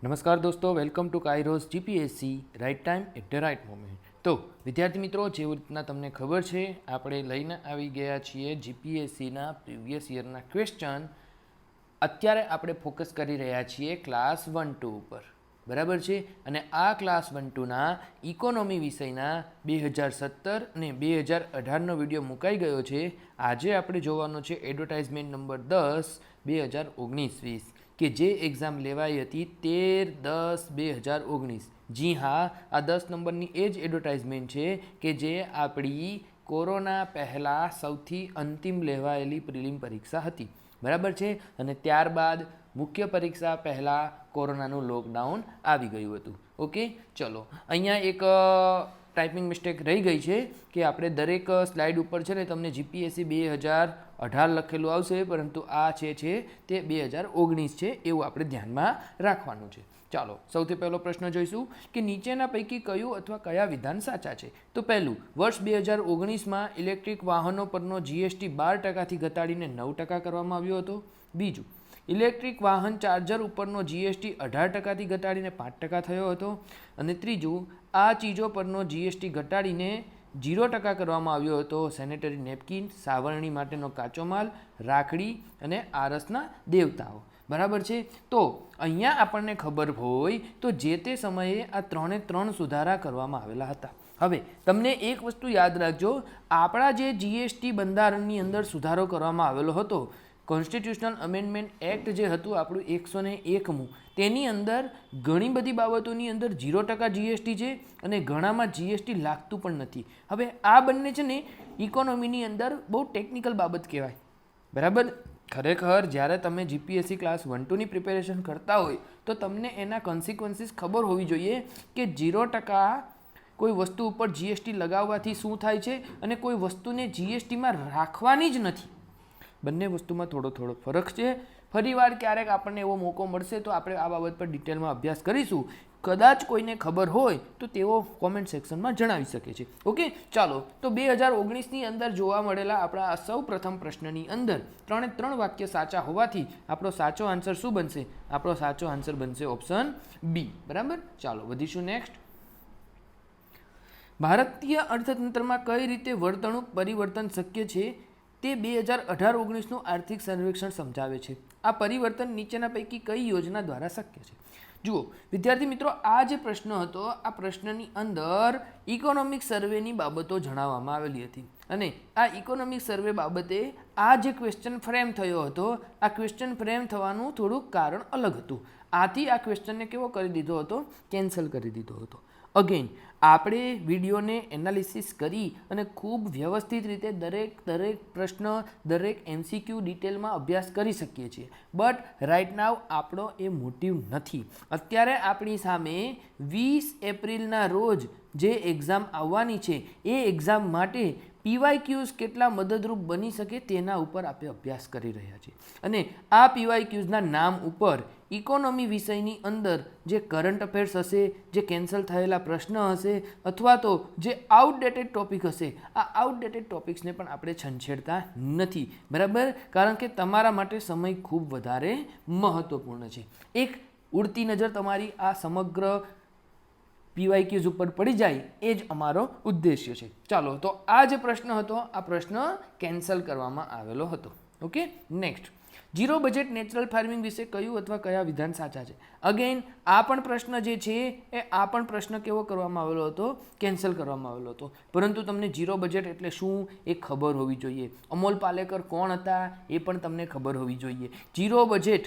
નમસ્કાર દોસ્તો, welcome to Kairos GPSC right time at the right moment. તો વિદ્યાર્થી મિત્રો, જેવી રીતના તમને ખબર છે, આપણે લઈને આવી ગયા છીએ જીપીએસસીના પ્રીવિયસ યરના ક્વેશ્ચન. અત્યારે આપણે ફોકસ કરી રહ્યા છીએ ક્લાસ 1-2 ઉપર, બરાબર છે. અને આ ક્લાસ 1-2ના ઇકોનોમી વિષયના 2017 અને 2018નો વિડીયો મુકાઈ ગયો છે. આજે આપણે જોવાનો છે એડવર્ટાઇઝમેન્ટ નંબર 10 2019-20 કે જે એક્ઝામ લેવાઈ હતી 13/10/2019. જી હા, આ 10 નંબરની એ જ એડવર્ટાઇઝમેન્ટ છે કે જે આપણી કોરોના પહેલાં સૌથી અંતિમ લેવાયેલી પ્રિલિમ પરીક્ષા હતી, બરાબર છે. અને ત્યારબાદ મુખ્ય પરીક્ષા પહેલાં કોરોનાનું લોકડાઉન આવી ગયું હતું. ઓકે, ચલો અહીંયા એક ટાઈપિંગ મિસ્ટેક રહી ગઈ છે કે આપણે દરેક સ્લાઇડ ઉપર છે ને તમને જીપીએસસી 2018 લખેલું આવશે, પરંતુ આ છે તે 2019 છે, એવું આપણે ધ્યાનમાં રાખવાનું છે. ચાલો, સૌથી પહેલો પ્રશ્ન જોઈશું કે નીચેના પૈકી કયું અથવા કયા વિધાન સાચા છે. તો પહેલું, વર્ષ 2019માં ઇલેક્ટ્રિક વાહનો પરનો જીએસટી 12%થી ઘટાડીને 9% કરવામાં આવ્યો હતો. બીજું, ઇલેક્ટ્રિક વાહન ચાર્જર ઉપરનો જીએસટી 18%થી ઘટાડીને 5% થયો હતો. અને ત્રીજું, આ ચીજો પરનો જીએસટી ઘટાડીને 0% કરવામાં આવ્યો હતો. સેનેટરી નેપકિન, સાવરણી માટેનો કાચો માલ, રાખડી અને આરસના દેવતાઓ, બરાબર છે. તો અહીંયા આપણને ખબર હોય તો જે તે સમયે આ 3 સુધારા કરવામાં આવેલા હતા. હવે તમને એક વસ્તુ યાદ રાખજો, આપણા જે જીએસટી બંધારણની અંદર સુધારો કરવામાં આવેલો હતો, કોન્સ્ટિટ્યુશનલ અમેન્ડમેન્ટ એક્ટ જે હતું આપણું 101મું, તેની અંદર ઘણી બધી બાબતોની અંદર 0% જીએસટી છે અને ઘણામાં જીએસટી લાગતું પણ નથી. હવે આ બંને છે ને ઇકોનોમીની અંદર બહુ ટેકનિકલ બાબત કહેવાય, બરાબર. ખરેખર જ્યારે તમે જીપીએસસી ક્લાસ 1-2ની પ્રિપેરેશન કરતા હોય તો તમને એના કોન્સિક્વન્સીસ ખબર હોવી જોઈએ કે 0% કોઈ વસ્તુ ઉપર જીએસટી લગાવવાથી શું થાય છે અને કોઈ વસ્તુને જીએસટીમાં રાખવાની જ નથી. બંને વસ્તુમાં થોડો ફરક છે. ફરીવાર ક્યારેક આપણને એવો મોકો મળશે તો આપણે આ બાબત પર ડિટેલમાં અભ્યાસ કરીશું. કદાચ કોઈને ખબર હોય તો તેઓ કોમેન્ટ સેક્શનમાં જણાવી શકે છે. ઓકે, ચાલો. તો 2019ની અંદર જોવા મળેલા આપણા આ સૌ પ્રથમ પ્રશ્નની અંદર 3 વાક્ય સાચા હોવાથી આપણો સાચો આન્સર શું બનશે? આપણો સાચો આન્સર બનશે ઓપ્શન બી, બરાબર. ચાલો વધીશું નેક્સ્ટ. ભારતીય અર્થતંત્રમાં કઈ રીતે વર્તણૂક પરિવર્તન શક્ય છે તે 2018-19નું આર્થિક સર્વેક્ષણ સમજાવે છે. આ પરિવર્તન નીચેના પૈકી કઈ યોજના દ્વારા શક્ય છે? જુઓ વિદ્યાર્થી મિત્રો, આ જે પ્રશ્ન હતો, આ પ્રશ્નની અંદર ઇકોનોમિક સર્વેની બાબતો જણાવવામાં આવેલી હતી. અને આ ઇકોનોમિક સર્વે બાબતે આ જે ક્વેશ્ચન ફ્રેમ થયો હતો, આ ક્વેશ્ચન ફ્રેમ થવાનું થોડુંક કારણ અલગ હતું. આથી આ ક્વેશ્ચનને કેવો કરી દીધો હતો? કેન્સલ કરી દીધો હતો. અગેન આપણે વિડીયોને એનાલિસિસ કરી અને ખૂબ વ્યવસ્થિત રીતે દરેક પ્રશ્ન, દરેક એમસીક્યુ ડિટેલમાં અભ્યાસ કરી શકીએ છીએ. બટ રાઇટ નાવ આપણો એ મોટિવ નથી. અત્યારે આપણી સામે 20 એપ્રિલના રોજ જે એક્ઝામ આવવાની છે, એ એક્ઝામ માટે પીવાયક્યુઝ કેટલા મદદરૂપ બની શકે તેના ઉપર આપણે અભ્યાસ કરી રહ્યા છીએ. અને આ પીવાયક્યુઝના નામ ઉપર ઇકોનોમી વિષયની અંદર જે કરંટ અફેર્સ હશે, જે કેન્સલ થયેલા પ્રશ્ન હશે, અથવા તો જે આઉટડેટેડ ટોપિક હશે, આ આઉટડેટેડ ટોપિક્સને પણ આપણે છંછેડતા નથી, બરાબર. કારણ કે તમારા માટે સમય ખૂબ વધારે મહત્વપૂર્ણ છે. એક ઉડતી નજર તમારી આ સમગ્ર પીવાયક્યુઝ ઉપર પડી જાય, એ જ અમારો ઉદ્દેશ્ય છે. ચાલો, તો આ જે પ્રશ્ન હતો, આ પ્રશ્ન કેન્સલ કરવામાં આવેલો હતો. Okay, next. Zero budget natural farming વિશે કયું અથવા કયા વિધાન સાચા છે? અગેન આ પણ પ્રશ્ન જે છે આ પણ પ્રશ્ન કેવો કરવામાં આવેલો હતો? કેન્સલ કરવામાં આવેલો હતો. પરંતુ તમને ઝીરો બજેટ એટલે શું એ ખબર હોવી જોઈએ. અમોલ પાલેકર કોણ હતા એ પણ તમને ખબર હોવી જોઈએ. ઝીરો બજેટ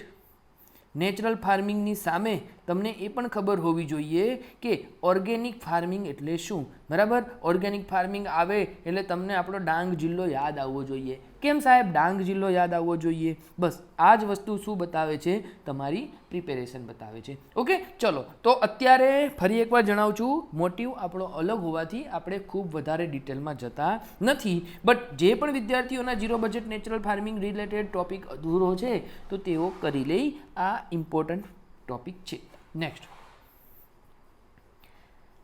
નેચરલ ફાર્મિંગની સામે તમને એ પણ ખબર હોવી જોઈએ કે ઓર્ગેનિક ફાર્મિંગ એટલે શું, બરાબર. ઓર્ગેનિક ફાર્મિંગ આવે એટલે તમને આપણો ડાંગ જિલ્લો યાદ આવવો જોઈએ. કેમ સાહેબ ડાંગ જિલ્લો યાદ આવવો જોઈએ? બસ આ જ વસ્તુ શું બતાવે છે? તમારી પ્રિપેરેશન બતાવે છે. ઓકે, ચલો. તો અત્યારે ફરી એકવાર જણાવું છું, મોટિવ આપણો અલગ હોવાથી આપણે ખૂબ વધારે ડિટેલમાં જતા નથી. બટ જે પણ વિદ્યાર્થીઓના zero budget natural farming related topic અધૂરો છે તો તેઓ કરી લે. આ ઇમ્પોર્ટન્ટ ટોપિક છે. નેક્સ્ટ.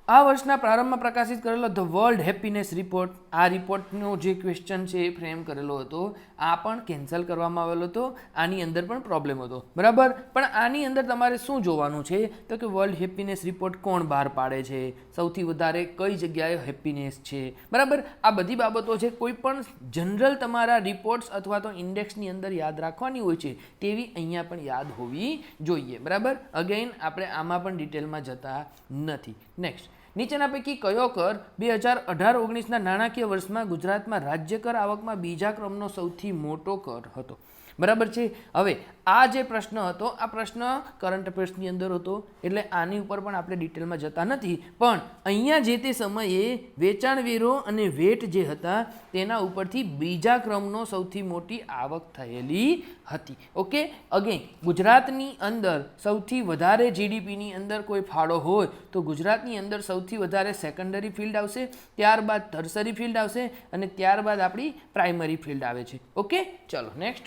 આ વર્ષના પ્રારંભમાં પ્રકાશિત કરેલો ધ વર્લ્ડ હેપીનેસ રિપોર્ટ, આ રિપોર્ટનો જે ક્વેશ્ચન છે એ ફ્રેમ કરેલો હતો, આ પણ કેન્સલ કરવામાં આવેલો હતો. આની અંદર પણ પ્રોબ્લેમ હતો, બરાબર. પણ આની અંદર તમારે શું જોવાનું છે તો કે વર્લ્ડ હેપીનેસ રિપોર્ટ કોણ બહાર પાડે છે, સૌથી વધારે કઈ જગ્યાએ હેપીનેસ છે, બરાબર. આ બધી બાબતો છે, કોઈ પણ જનરલ તમારા રિપોર્ટ્સ અથવા તો ઇન્ડેક્સની અંદર યાદ રાખવાની હોય છે તેવી અહીંયા પણ યાદ હોવી જોઈએ, બરાબર. અગેઇન આપણે આમાં પણ ડિટેલમાં જતા નથી. નેક્સ્ટ, નીચેના પૈકી કયો કર 2018-19ના નાણાકીય વર્ષમાં ગુજરાતમાં રાજ્ય કર આવકમાં બીજા ક્રમનો સૌથી મોટો કર હતો, બરાબર છે. હવે આ જે પ્રશ્ન હતો, આ પ્રશ્ન કરંટ અફેર્સની અંદર હતો, એટલે આની ઉપર પણ આપણે ડિટેલમાં જતા નથી. પણ અહીંયા જે તે સમયે વેચાણ વેરો અને વેટ જે હતા તેના ઉપરથી બીજા ક્રમનો સૌથી મોટી આવક થયેલી હતી. ઓકે, અગેન ગુજરાતની અંદર સૌથી વધારે જીડીપીની અંદર કોઈ ફાળો હોય તો ગુજરાતની અંદર સૌથી વધારે સેકન્ડરી ફિલ્ડ આવશે, ત્યારબાદ ટર્સરી ફિલ્ડ આવશે અને ત્યારબાદ આપણી પ્રાઇમરી ફિલ્ડ આવે છે. ઓકે, ચલો નેક્સ્ટ.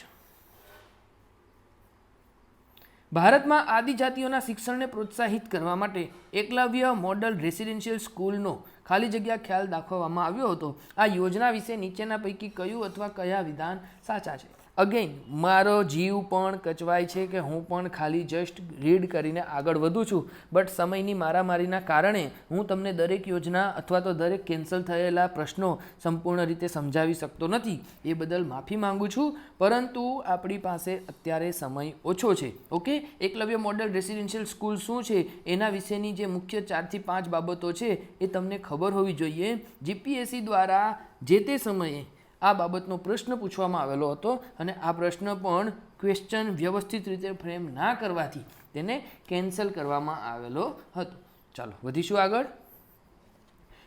ભારતમાં આદિજાતિઓના શિક્ષણને પ્રોત્સાહિત કરવા માટે એકલવ્ય મોડલ રેસિડેન્શિયલ સ્કૂલનો ખાલી જગ્યા ખ્યાલ દાખવવામાં આવ્યો હતો. આ યોજના વિશે નીચેના પૈકી કયું અથવા કયા વિધાન સાચા છે? અગેન મારો જીવ પણ કચવાય છે કે હું પણ ખાલી જસ્ટ રીડ કરીને આગળ વધું છું, બટ સમયની મારામારીના કારણે હું તમને દરેક યોજના અથવા તો દરેક કેન્સલ થયેલા પ્રશ્નો સંપૂર્ણ રીતે સમજાવી શકતો નથી. એ બદલ માફી માંગુ છું, પરંતુ આપણી પાસે અત્યારે સમય ઓછો છે. Okay, Eklavya model residential school શું છે એના વિશેની જે મુખ્ય 4 થી 5 બાબતો છે એ તમને ખબર હોવી જોઈએ. જીપીએસસી દ્વારા જે તે સમયે આ બાબતનો પ્રશ્ન પૂછવામાં આવેલો હતો અને આ પ્રશ્ન પણ ક્વેશ્ચન વ્યવસ્થિત રીતે ફ્રેમ ના કરવાથી તેને કેન્સલ કરવામાં આવેલો હતો. ચાલો વધીશું આગળ.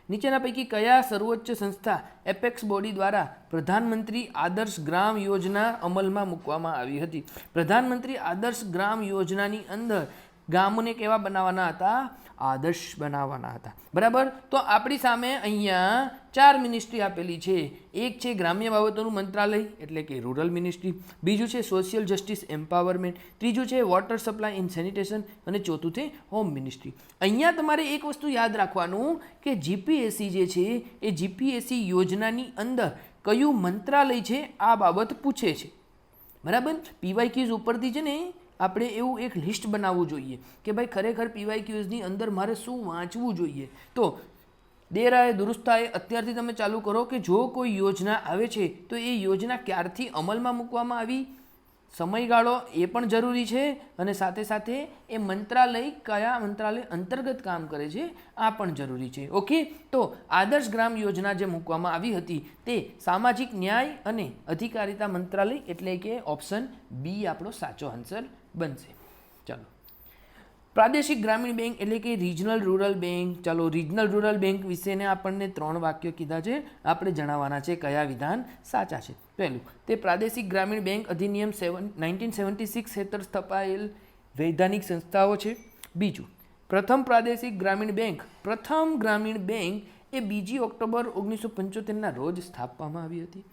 નીચેના પૈકી કયા સર્વોચ્ચ સંસ્થા એપેક્સ બોડી દ્વારા પ્રધાનમંત્રી આદર્શ ગ્રામ યોજના અમલમાં મૂકવામાં આવી હતી? પ્રધાનમંત્રી આદર્શ ગ્રામ યોજનાની અંદર ગામોને કેવા બનાવવાના હતા? આદર્શ બનાવવાના હતા, બરાબર. તો આપણી સામે અહીંયા 4 મિનિસ્ટ્રી આપેલી છે. એક છે ગ્રામ્ય બાબતોનું મંત્રાલય એટલે કે રૂરલ મિનિસ્ટ્રી, બીજું છે સોશિયલ જસ્ટિસ એમ્પાવરમેન્ટ, ત્રીજું છે વોટર સપ્લાય એન્ડ સેનિટેશન અને ચોથું છે હોમ મિનિસ્ટ્રી. અહીંયા તમારે એક વસ્તુ યાદ રાખવાનું કે જીપીએસસી જે છે એ જીપીએસસી યોજનાની અંદર કયું મંત્રાલય છે આ બાબત પૂછે છે, બરાબર. પીવાયક્યુઝ ઉપરથી છે ને આપણે એવું એક લિસ્ટ બનાવવું જોઈએ કે ભાઈ ખરેખર પીવાયક્યુઝની અંદર મારે શું વાંચવું જોઈએ. તો દેરાએ દુરુસ્તાએ અત્યારથી તમે ચાલુ કરો કે જો કોઈ યોજના આવે છે તો એ યોજના ક્યારથી અમલમાં મૂકવામાં આવી, સમયગાળો એ પણ જરૂરી છે અને સાથે સાથે એ મંત્રાલય કયા મંત્રાલય અંતર્ગત કામ કરે છે આ પણ જરૂરી છે. ઓકે, તો આદર્શ ગ્રામ યોજના જે મૂકવામાં આવી હતી તે સામાજિક ન્યાય અને અધિકારિતા મંત્રાલય એટલે કે ઓપ્શન બી આપણો સાચો આન્સર બનશે. ચાલો, પ્રાદેશિક ગ્રામીણ બેંક એટલે કે રિજનલ રૂરલ બેંક. ચાલો, રિજનલ રૂરલ બેંક વિશેને આપણને 3 વાક્યો કીધા છે, આપણે જણાવવાના છે કયા વિધાન સાચા છે. પહેલું, તે પ્રાદેશિક ગ્રામીણ બેંક અધિનિયમ 1976 હેઠળ સ્થપાયેલ વૈધાનિક સંસ્થાઓ છે. બીજું, પ્રથમ પ્રાદેશિક ગ્રામીણ બેંક એ 2 ઓક્ટોબર 1975ના રોજ સ્થાપવામાં આવી હતી.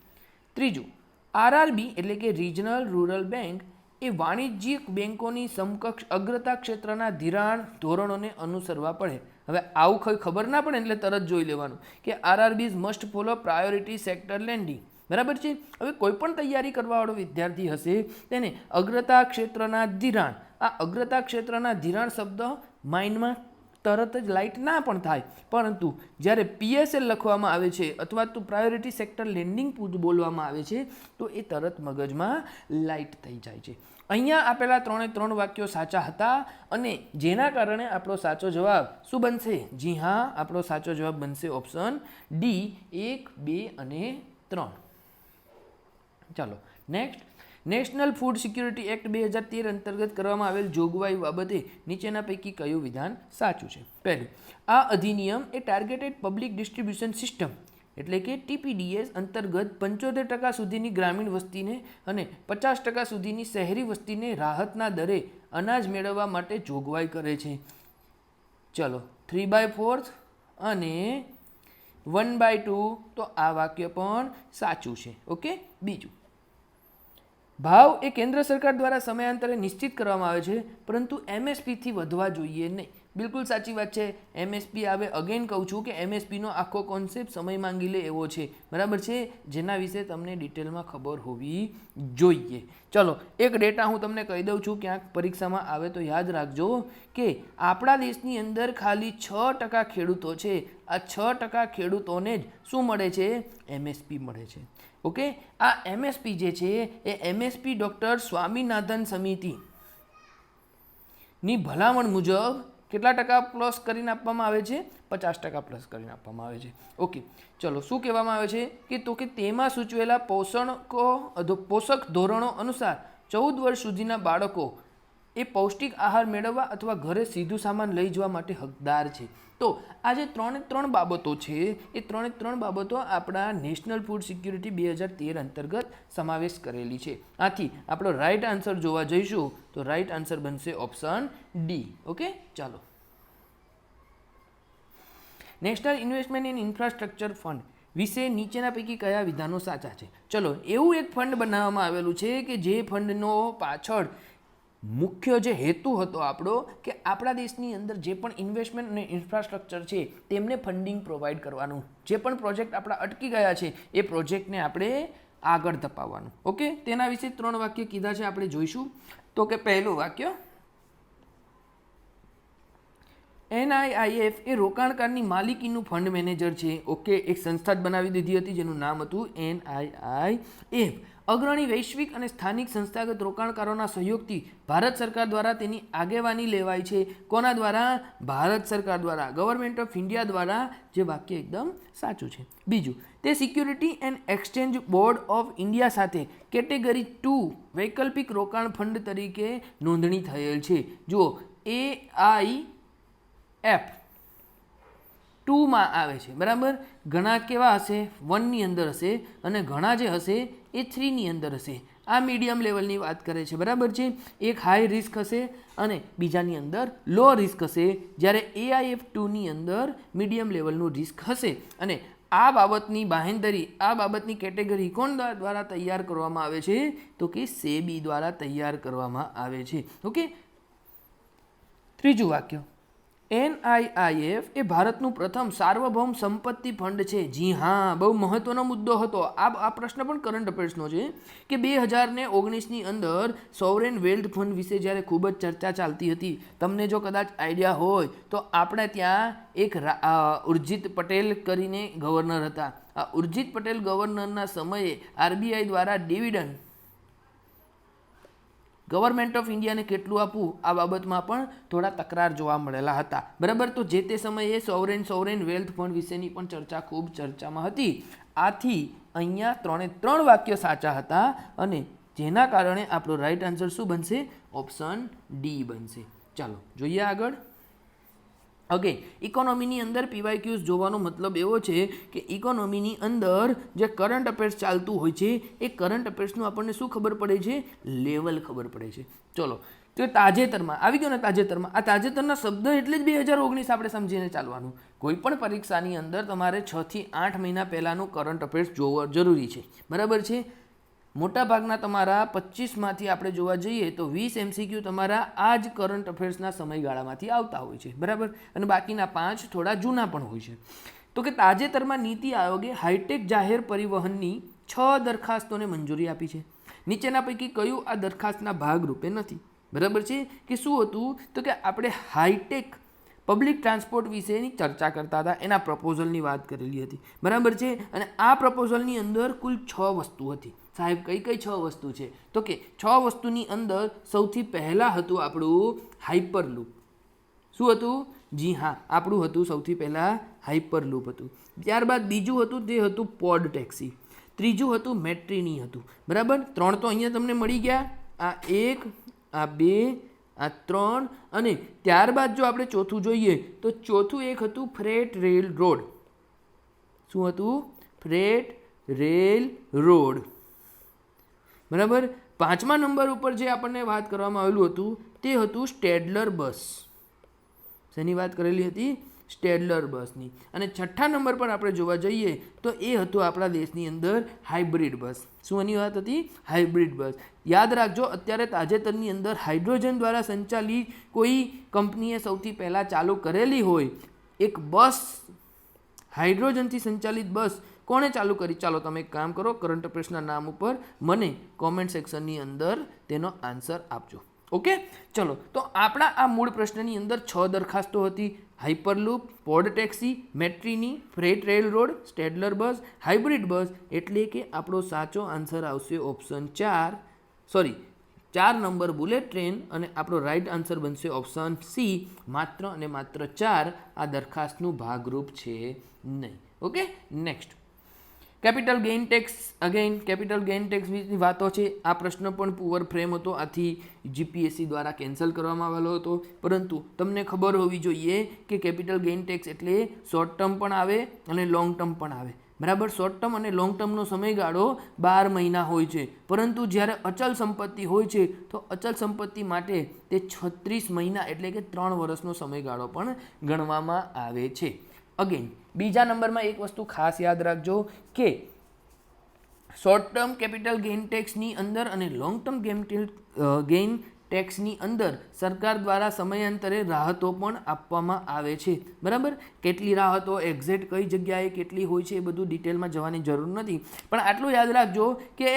ત્રીજું, આરઆરબી એટલે કે રિજનલ રૂરલ બેંક એ વાણિજ્યિક બેંકોની સમકક્ષ અગ્રતા ક્ષેત્રના ધિરાણ ધોરણોને અનુસરવા પડે. હવે આવું કંઈ ખબર ના પડે એટલે તરત જોઈ લેવાનું કે RRBs must follow priority sector lending, બરાબર છે. હવે કોઈ પણ તૈયારી કરવાવાળો વિદ્યાર્થી હશે તેને અગ્રતા ક્ષેત્રના ધિરાણ, આ અગ્રતા ક્ષેત્રના ધિરાણ શબ્દ માઇન્ડમાં તરત જ લાઇટ ના પણ થાય, પરંતુ જ્યારે પીએસએલ લખવામાં આવે છે અથવા તો પ્રાયોરિટી સેક્ટર લેન્ડિંગ બોલવામાં આવે છે તો એ તરત મગજમાં લાઇટ થઈ જાય છે. અહીંયા આપેલા 3 વાક્યો સાચા હતા અને જેના કારણે આપણો સાચો જવાબ શું બનશે? જી હા, આપણો સાચો જવાબ બનશે ઓપ્શન ડી 1, 2 અને 3. ચાલો next. National food security act 2013 અંતર્ગત કરવામાં આવેલ જોગવાઈ બાબતે નીચેના પૈકી કયું વિધાન સાચું છે? પહેલું, આ અધિનિયમ એ ટાર્ગેટેડ પબ્લિક ડિસ્ટ્રીબ્યુશન સિસ્ટમ એટલે કે TPDS અંતર્ગત 75% સુધીની ગ્રામીણ વસ્તીને અને 50% સુધીની શહેરી વસ્તીને રાહતના દરે અનાજ મેળવવા માટે જોગવાઈ કરે છે. ચલો, 3/4 અને 1/2 તો આ વાક્ય પણ સાચું છે. ઓકે. બીજું, ભાવ એ કેન્દ્ર સરકાર દ્વારા સમયાંતરે નિશ્ચિત કરવામાં આવે છે, પરંતુ એમએસપીથી વધવા જોઈએ નહીં. બિલકુલ સાચી વાત છે. એમએસપી આવે, અગેન કહું છું કે એમએસપીનો આખો કોન્સેપ્ટ સમય માંગી લે એવો છે, બરાબર છે, જેના વિશે તમને ડિટેલમાં ખબર હોવી જોઈએ. ચલો એક ડેટા હું તમને કહી દઉં છું, ક્યાંક પરીક્ષામાં આવે તો યાદ રાખજો કે આપણા દેશની અંદર ખાલી 6% ખેડૂતો છે. આ 6% ખેડૂતોને જ શું મળે છે? એમએસપી મળે છે. ઓકે, આ એમએસપી જે છે એ એમએસપી ડૉક્ટર સ્વામીનાથન સમિતિની ભલામણ મુજબ કેટલા ટકા પ્લસ કરીને આપવામાં આવે છે? 50% પ્લસ કરીને આપવામાં આવે છે. ઓકે, ચલો શું કહેવામાં આવે છે કે તેમાં સૂચવેલા પોષક ધોરણો અનુસાર 14 વર્ષ સુધીના બાળકો એ પૌષ્ટિક આહાર મેળવવા અથવા ઘરે સીધું સામાન લઈ જવા માટે હકદાર છે. તો આ જે ત્રણ બાબતો છે એ ત્રણ બાબતો આપણા નેશનલ ફૂડ સિક્યુરિટી 2013 અંતર્ગત સમાવેશ કરેલી છે. આથી આપણો રાઈટ આન્સર જોવા જઈશું તો રાઈટ આન્સર બનશે ઓપ્શન ડી. ઓકે, ચાલો. National investment in infrastructure fund વિશે નીચેના પૈકી કયા વિધાનો સાચા છે? ચલો, એવું એક ફંડ બનાવવામાં આવેલું છે કે જે ફંડનો પાછળ મુખ્ય જે હેતુ હતો આપણો કે આપણા દેશની અંદર જે પણ ઇન્વેસ્ટમેન્ટ અને ઇન્ફ્રાસ્ટ્રક્ચર છે તેમને ફંડિંગ પ્રોવાઈડ કરવાનું. જે પણ પ્રોજેક્ટ આપણા અટકી ગયા છે એ પ્રોજેક્ટને આપણે આગળ ધપાવવાનું. ઓકે, તેના વિશે 3 વાક્ય કીધા છે, આપણે જોઈશું. તો કે પહેલું વાક્ય, NIIF એ રોકાણકારની માલિકીનું ફંડ મેનેજર છે. ઓકે, એક સંસ્થા જ બનાવી દીધી હતી જેનું નામ હતું NIIF. અગ્રણી વૈશ્વિક અને સ્થાનિક સંસ્થાગત રોકાણકારોના સહયોગથી ભારત સરકાર દ્વારા તેની આગેવાની લેવાય છે. કોના દ્વારા? ભારત સરકાર દ્વારા, ગવર્મેન્ટ ઓફ ઇન્ડિયા દ્વારા. જે વાક્ય એકદમ સાચું છે. બીજું, તે security and exchange board of India સાથે કેટેગરી 2 વૈકલ્પિક રોકાણ ફંડ તરીકે નોંધણી થયેલ છે. જુઓ, AIF 2માં આવે છે, બરાબર. ઘણા કેવા હશે? 1ની અંદર હશે અને ઘણા જે હશે એ 3ની અંદર હશે. આ મીડિયમ લેવલની વાત કરે છે, બરાબર છે. એક હાઈ રિસ્ક હશે અને બીજાની અંદર લો રિસ્ક હશે, જ્યારે AIF 2ની અંદર મીડિયમ લેવલનું રિસ્ક હશે. અને આ બાબતની બાહેંધરી, આ બાબતની કેટેગરી કોણ દ્વારા તૈયાર કરવામાં આવે છે? તો કે સેબી દ્વારા તૈયાર કરવામાં આવે છે. ઓકે, ત્રીજું વાક્ય, NIIF એ ભારતનું પ્રથમ સાર્વભૌમ સંપત્તિ ફંડ છે. જી હા, બહુ મહત્વનો મુદ્દો હતો. આ પ્રશ્ન પણ કરંટ અફેર્સનો છે કે 2019ની અંદર સોવરેન વેલ્થ ફંડ વિશે જ્યારે ખૂબ જ ચર્ચા ચાલતી હતી, તમને જો કદાચ આઈડિયા હોય તો આપણે ત્યાં એક ઉર્જિત પટેલ કરીને ગવર્નર હતા. આ ઉર્જિત પટેલ ગવર્નરના સમયે RBI દ્વારા ડિવિડન્ડ ગવર્મેન્ટ ઓફ ઇન્ડિયાને કેટલું આપવું આ બાબતમાં પણ થોડા તકરાર જોવા મળેલા હતા, બરાબર. તો જે તે સમયે સોવરેન વેલ્થ ફંડ વિશેની પણ ચર્ચા ખૂબ ચર્ચામાં હતી. આથી અહીંયા 3 વાક્ય સાચા હતા અને જેના કારણે આપણો રાઈટ આન્સર શું બનશે? ઓપ્શન ડી બનશે. ચાલો જોઈએ આગળ. ઓકે, ઇકોનોમીની અંદર PYQs જોવાનો મતલબ એવો છે કે ઇકોનોમીની અંદર જે કરંટ અફેર્સ ચાલતું હોય છે એ કરંટ અફેર્સનું આપણને શું ખબર પડે છે? લેવલ ખબર પડે છે. ચલો, તો તાજેતરમાં આવી ગયો ને, તાજેતરમાં. આ તાજેતરના શબ્દ એટલે જ 2019 આપણે સમજીને ચાલવાનું. કોઈ પણ પરીક્ષાની અંદર તમારે 6 થી 8 મહિના પહેલાંનું કરંટ અફેર્સ જોવો જરૂરી છે, બરાબર છે. મોટાભાગના તમારા 25માંથી આપણે જોવા જઈએ તો 20 MCQ તમારા આ જ કરંટ અફેર્સના સમયગાળામાંથી આવતા હોય છે, બરાબર. અને બાકીના 5 થોડા જૂના પણ હોય છે. તો કે તાજેતરમાં નીતિ આયોગે હાઈટેક જાહેર પરિવહનની 6 દરખાસ્તોને મંજૂરી આપી છે. નીચેના પૈકી કયું આ દરખાસ્તના ભાગરૂપે નથી? બરાબર છે. કે શું હતું? તો કે આપણે હાઈટેક પબ્લિક ટ્રાન્સપોર્ટ વિશેની ચર્ચા કરતા હતા, એના પ્રપોઝલની વાત કરેલી હતી, બરાબર છે. અને આ પ્રપોઝલની અંદર કુલ 6 વસ્તુ હતી. સાહેબ કઈ 6 વસ્તુ છે? તો કે 6 વસ્તુની અંદર સૌથી પહેલાં હતું આપણું હાઇપરલૂપ. શું હતું? જી હા, આપણું હતું સૌથી પહેલાં હાઇપરલૂપ હતું. ત્યારબાદ બીજું હતું તે હતું પોડ ટેક્સી. ત્રીજું હતું મેટ્રીની હતું, બરાબર. 3 તો અહીંયા તમને મળી ગયા. આ 1, આ 2, આ 3 અને ત્યારબાદ જો આપણે ચોથું જોઈએ તો ચોથું એક હતું ફ્રેટ રેલ રોડ. શું હતું? ફ્રેટ રેલ રોડ, બરાબર. 5મા નંબર ઉપર જે આપણને વાત કરવામાં આવેલું હતું તે હતું સ્ટેડલર બસ. શેની વાત કરેલી હતી? સ્ટેડલર બસની. અને છઠ્ઠા નંબર પર આપણે જોવા જઈએ તો એ હતું આપણા દેશની અંદર હાઇબ્રિડ બસ. શું એની વાત હતી? હાઇબ્રિડ બસ. યાદ રાખજો, અત્યારે તાજેતરની અંદર હાઇડ્રોજન દ્વારા સંચાલિત કોઈ કંપનીએ સૌથી પહેલાં ચાલુ કરેલી હોય એક બસ, હાઇડ્રોજનથી સંચાલિત બસ કોણે ચાલુ કરી? ચાલો તમે એક કામ કરો, કરંટ અફેર્સના નામ ઉપર મને કોમેન્ટ સેક્શનની અંદર તેનો આન્સર આપજો. ઓકે, ચલો. તો આપણા આ મૂળ પ્રશ્નની અંદર 6 દરખાસ્તો હતી: hyperloop, pod taxi, metrino, freight rail road, Stadler bus, hybrid bus. એટલે કે આપણો સાચો આન્સર આવશે ઓપ્શન 4 નંબર બુલેટ ટ્રેન, અને આપણો રાઈટ આન્સર બનશે ઓપ્શન સી, માત્ર અને માત્ર 4 આ દરખાસ્તનું ભાગરૂપ છે નહીં. Okay, next. Capital gain tax. Again capital gain ટેક્સની વાતો છે. આ પ્રશ્ન પણ પુઅર ફ્રેમ હતો, આથી જીપીએસસી દ્વારા કેન્સલ કરવામાં આવેલો હતો. પરંતુ તમને ખબર હોવી જોઈએ કે કેપિટલ ગેઇન ટેક્સ એટલે શોર્ટ ટર્મ પણ આવે અને લોંગ ટર્મ પણ આવે. બરાબર, શોર્ટ ટર્મ અને લોંગ ટર્મનો સમયગાળો 12 મહિના હોય છે, પરંતુ જ્યારે અચલ સંપત્તિ હોય છે તો અચલ સંપત્તિ માટે તે 36 મહિના એટલે કે 3 વર્ષનો સમયગાળો પણ ગણવામાં આવે છે. અગેન બીજા નંબરમાં એક વસ્તુ ખાસ યાદ રાખજો કે શોર્ટ ટર્મ કેપિટલ ગેઇન ટેક્સની અંદર અને લોંગ ટર્મ ગેઇન ટેક્સની અંદર સરકાર દ્વારા સમયાંતરે રાહતો પણ આપવામાં આવે છે. બરાબર, કેટલી રાહતો, એક્ઝેક્ટ કઈ જગ્યાએ કેટલી હોય છે એ બધું ડિટેલમાં જવાની જરૂર નથી, પણ આટલું યાદ રાખજો કે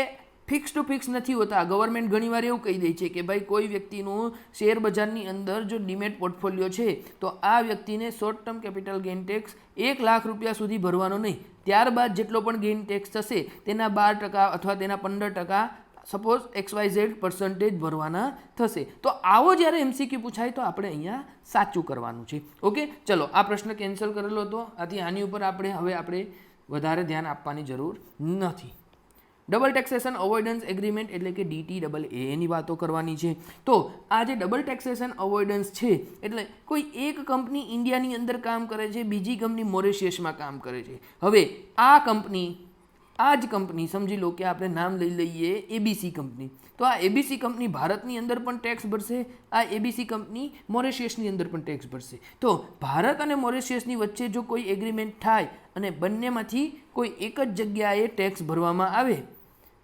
ફિક્સ ટુ ફિક્સ નથી હોતા. ગવર્મેન્ટ ઘણીવાર એવું કહી દે છે કે ભાઈ કોઈ વ્યક્તિનું શેર બજારની અંદર જો ડીમેટ પોર્ટફોલિયો છે તો આ વ્યક્તિને short term capital gain tax 1 lakh રૂપિયા સુધી ભરવાનો નહીં. ત્યારબાદ જેટલો પણ ગેઇન ટેક્સ થશે તેના 12% અથવા તેના 15% સપોઝ XYZ% ભરવાના થશે. તો આવો જ્યારે MCQ પૂછાય તો આપણે અહીંયા સાચું કરવાનું છે. ઓકે, ચલો. આ પ્રશ્ન કેન્સલ કરેલો હતો, આથી આની ઉપર આપણે વધારે ધ્યાન આપવાની જરૂર નથી. ડબલ ટેક્સેશન અવોઇડન્સ એગ્રીમેન્ટ એટલે કે DTAA ની વાતો કરવાની છે. તો આ જે ડબલ ટેક્સેશન અવોઇડન્સ છે એટલે કોઈ એક કંપની ઇન્ડિયાની અંદર કામ કરે છે, બીજી કંપની મોરિશિયસમાં કામ કરે છે. હવે આ જ કંપની સમજી લો કે આપણે નામ લઈ લઈએ ABC કંપની. તો આ ABC કંપની ભારતની અંદર પણ ટેક્સ ભરશે, આ ABC કંપની મોરિશિયસની અંદર પણ ટેક્સ ભરશે. તો ભારત અને મોરિશિયસની વચ્ચે જો કોઈ એગ્રીમેન્ટ થાય અને બંનેમાંથી કોઈ એક જ જગ્યાએ ટેક્સ ભરવામાં આવે,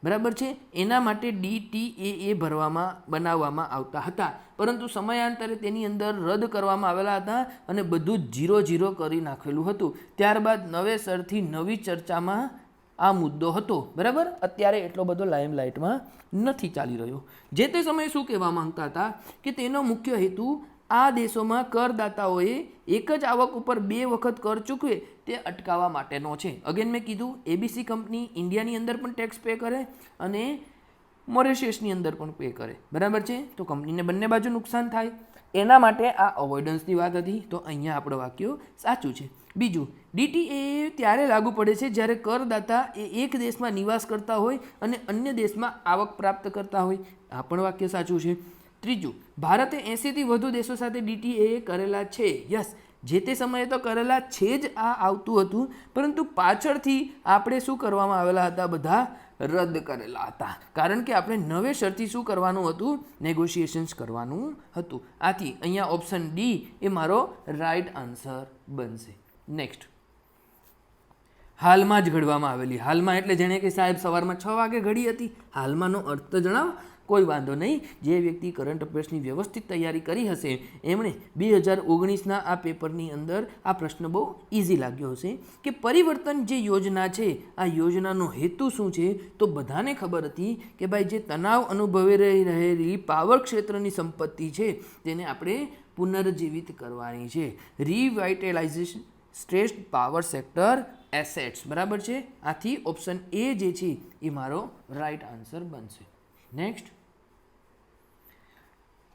બરાબર છે, એના માટે DTAA બનાવવામાં આવતા હતા, પરંતુ સમયાંતરે તેની અંદર રદ કરવામાં આવેલા હતા અને બધું જ 0-0 કરી નાખેલું હતું. ત્યારબાદ નવેસરથી નવી ચર્ચામાં આ મુદ્દો હતો. બરાબર, અત્યારે એટલો બધો લાઇમલાઇટમાં નથી ચાલી રહ્યો. જે તે સમયે શું કહેવા માંગતા હતા કે તેનો મુખ્ય હેતુ આ દેશોમાં કરદાતાઓએ એક જ આવક ઉપર 2 વખત કર ચૂકવે તે અટકાવવા માટેનો છે. અગેન મેં કીધું ABC કંપની ઇન્ડિયાની અંદર પણ ટેક્સ પે કરે અને મોરિશિયસની અંદર પણ પે કરે. બરાબર છે, તો કંપનીને બંને બાજુ નુકસાન થાય, એના માટે આ અવોઇડન્સની વાત હતી. તો અહીંયા આપણું વાક્ય સાચું છે. બીજું, DTAA ત્યારે લાગુ પડે છે જ્યારે કરદાતા એ એક દેશમાં નિવાસ કરતા હોય અને અન્ય દેશમાં આવક પ્રાપ્ત કરતા હોય. આ પણ વાક્ય સાચું છે. ત્રીજું, ભારતે 80થી વધુ દેશો સાથે DTAA કરેલા છે. યસ, જે તે સમયે તો કરેલા છે જ આ આવતું હતું, પરંતુ પાછળથી આપણે શું કરવામાં આવેલા હતા, બધા રદ કરેલા હતા. કારણ કે આપણે નવેસરથી શું કરવાનું હતું, નેગોશિએશન્સ કરવાનું હતું. આથી અહીંયા ઓપ્શન D એ મારો રાઈટ આન્સર બનશે. નેક્સ્ટ, હાલમાં જ ઘડવામાં આવેલી. હાલમાં એટલે જેણે કે સાહેબ સવારમાં 6 વાગે ઘડી હતી, હાલમાંનો અર્થ તો જણાવો. કોઈ વાંધો નહીં, જે વ્યક્તિ કરંટ અફેર્સની વ્યવસ્થિત તૈયારી કરી હશે એમણે 2019ના આ પેપરની અંદર આ પ્રશ્ન બહુ ઇઝી લાગ્યો હશે કે પરિવર્તન જે યોજના છે આ યોજનાનો હેતુ શું છે. તો બધાને ખબર હતી કે ભાઈ જે તણાવ અનુભવી રહેલી પાવર ક્ષેત્રની સંપત્તિ છે તેને આપણે પુનર્જીવિત કરવાની છે. રિવાઇટલાઇઝેશન સ્ટ્રેસ્ડ પાવર સેક્ટર એસેટ્સ. બરાબર છે, આથી ઓપ્શન A જે છે એ મારો રાઈટ આન્સર બનશે. નેક્સ્ટ,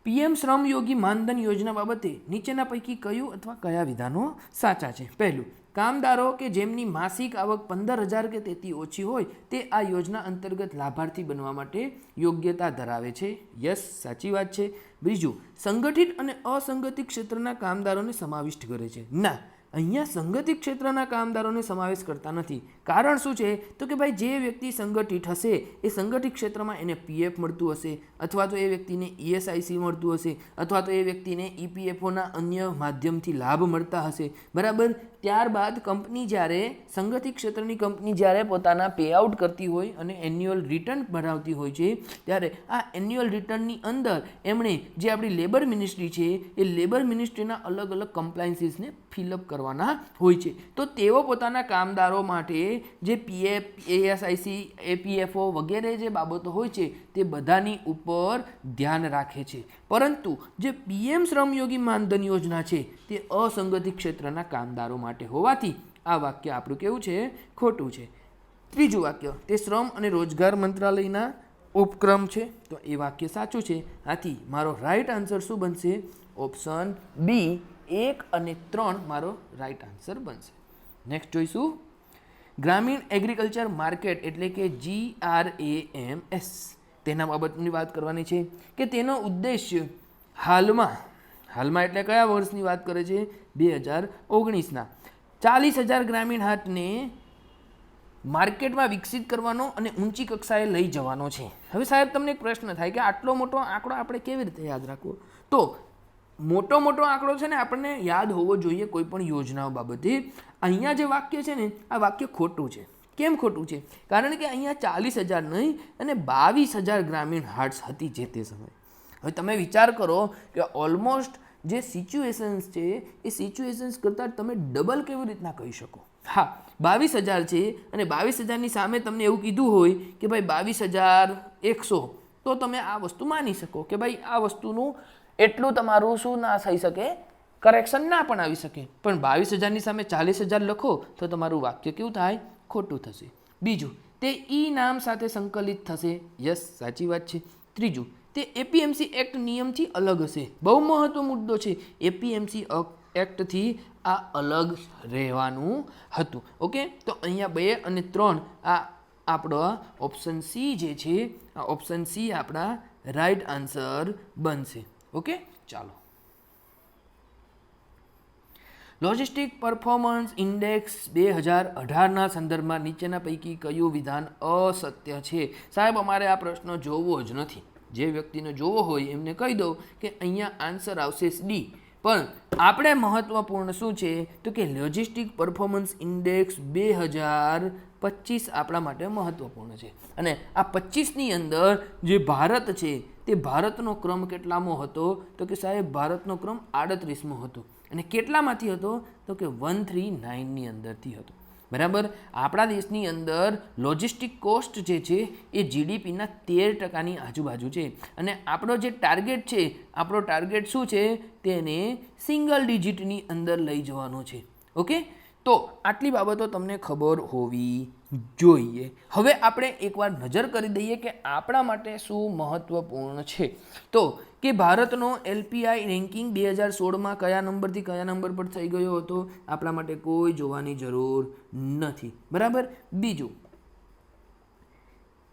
PM શ્રમ યોગી માનધન યોજના બાબતે નીચેના પૈકી કયું અથવા કયા વિધાનો સાચા છે? પહેલું, કામદારો કે જેમની માસિક આવક 15,000 કે તેથી ઓછી હોય તે આ યોજના અંતર્ગત લાભાર્થી બનવા માટે યોગ્યતા ધરાવે છે. યસ, સાચી વાત છે. બીજું, સંગઠિત અને અસંગઠિત ક્ષેત્રના કામદારોને સમાવિષ્ટ કરે છે. ના, અહીંયા સંગઠિત ક્ષેત્રના કામદારોને સમાવેશ કરતા નથી. કારણ શું છે? તો કે ભાઈ જે વ્યક્તિ સંગઠિત હશે એ સંગઠિત ક્ષેત્રમાં એને પીએફ મળતું હશે, અથવા તો એ વ્યક્તિને ઈએસઆઈસી મળતું હશે, અથવા તો એ વ્યક્તિને ઈપીએફઓના અન્ય માધ્યમથી લાભ મળતા હશે. બરાબર. ત્યારબાદ કંપની જ્યારે સંગઠિત ક્ષેત્રની કંપની જ્યારે પોતાના પેઆઉટ કરતી હોય અને એન્યુઅલ રિટર્ન ભરાવતી હોય છે, ત્યારે આ એન્યુઅલ રિટર્નની અંદર એમણે જે આપણી લેબર મિનિસ્ટ્રી છે એ લેબર મિનિસ્ટ્રીના અલગ અલગ કમ્પ્લાયન્સીસને ફિલઅપ કરવાના હોય છે. તો તેઓ પોતાના કામદારો માટે જે પીએફ, એએસઆઈસી, એપીએફઓ વગેરે જે બાબતો હોય છે તે બધાની ઉપર ધ્યાન રાખે છે. પરંતુ જે પીએમ શ્રમયોગી માનધન યોજના છે તે અસંગઠિત ક્ષેત્રના કામદારો માટે હોવાથી આ વાક્ય આપણું કેવું છે? ખોટું છે. ત્રીજું વાક્ય, તે શ્રમ અને રોજગાર મંત્રાલયના ઉપક્રમ છે, તો એ વાક્ય સાચું છે. આથી મારો રાઈટ આન્સર શું બનશે? ઓપ્શન બી 1 અને 3 મારો રાઈટ આન્સર બનશે. નેક્સ્ટ જોઈશું ગ્રામીણ એગ્રીકલ્ચર માર્કેટ એટલે કે GRAMS. તેના બાબતની વાત કરવાની છે કે તેનો ઉદ્દેશ્ય હાલમાં એટલે કયા વર્ષની વાત કરે છે? 2019ના 40,000 ગ્રામીણ હાટને માર્કેટમાં વિકસિત કરવાનો અને ઊંચી કક્ષાએ લઈ જવાનો છે. હવે સાહેબ તમને એક પ્રશ્ન થાય કે આટલો મોટો આંકડો આપણે કેવી રીતે યાદ રાખવો? તો મોટો આંકડો છે ને આપણને યાદ હોવો જોઈએ કોઈ પણ યોજનાઓ બાબતે. અહીંયા જે વાક્ય છે ને આ વાક્ય ખોટું છે. કેમ ખોટું છે? કારણ કે અહીંયા 40,000 નહીં અને 22,000 ગ્રામીણ હાટ્સ હતી જે તે સમયે. હવે તમે વિચાર કરો કે ઓલમોસ્ટ જે સિચ્યુએશન્સ છે એ સિચ્યુએશન્સ કરતાં તમે ડબલ કેવી રીતના કહી શકો? હા, 22,000 છે અને 22,000ની સામે તમને એવું કીધું હોય કે ભાઈ 22,100, તો તમે આ વસ્તુ માની શકો કે ભાઈ આ વસ્તુનું એટલું તમારું શું ના થઈ શકે? કરેક્શન ના પણ આવી શકે. પણ 22,000ની સામે 40,000 લખો તો તમારું વાક્ય કેવું થાય? ખોટું થશે. બીજું, તે ઈ નામ સાથે સંકલિત થશે. યસ, સાચી વાત છે. ત્રીજું, તે એપીએમસી એક્ટ નિયમથી અલગ હશે. બહુ મહત્વનો મુદ્દો છે. એપીએમસી એક્ટથી આ અલગ રહેવાનું હતું. ઓકે, તો અહીંયા 2 અને 3 આ આપણો ઓપ્શન સી જે છે આ ઓપ્શન સી આપણા રાઈટ આન્સર બનશે. ઓકે, ચાલો. લોજિસ્ટિક પરફોર્મન્સ ઇન્ડેક્સ 2018ના સંદર્ભમાં નીચેના પૈકી કયું વિધાન અસત્ય છે? સાહેબ અમારે આ પ્રશ્ન જોવો જ નથી. જે વ્યક્તિને જોવો હોય એમને કહી દઉં કે અહીંયા આન્સર આવશે ડી. પણ આપણે મહત્વપૂર્ણ શું છે તો કે લોજિસ્ટિક પરફોર્મન્સ ઇન્ડેક્સ 2025 આપણા માટે મહત્વપૂર્ણ છે. અને આ 25ની અંદર જે ભારત છે તે ભારતનો ક્રમ કેટલામો હતો? તો કે સાહેબ ભારતનો ક્રમ 38મો હતો. અને કેટલામાંથી હતો? તો કે 139ની અંદરથી હતો. બરાબર. આપણા દેશની અંદર લોજિસ્ટિક કોસ્ટ જે છે એ જીડીપીના 13%ની આજુબાજુ છે. અને આપણો જે ટાર્ગેટ છે, આપણો ટાર્ગેટ શું છે? તેને સિંગલ ડિજિટની અંદર લઈ જવાનો છે. ઓકે, તો આટલી બાબતો તમને ખબર હોવી જોઈએ. હવે આપણે એકવાર નજર કરી દઈએ કે આપણા માટે શું મહત્વપૂર્ણ છે. તો કે ભારતનો એલપીઆઈ રેન્કિંગ 2016માં કયા નંબરથી કયા નંબર પર થઈ ગયો હતો? આપણા માટે કોઈ જોવાની જરૂર નથી. બરાબર. બીજું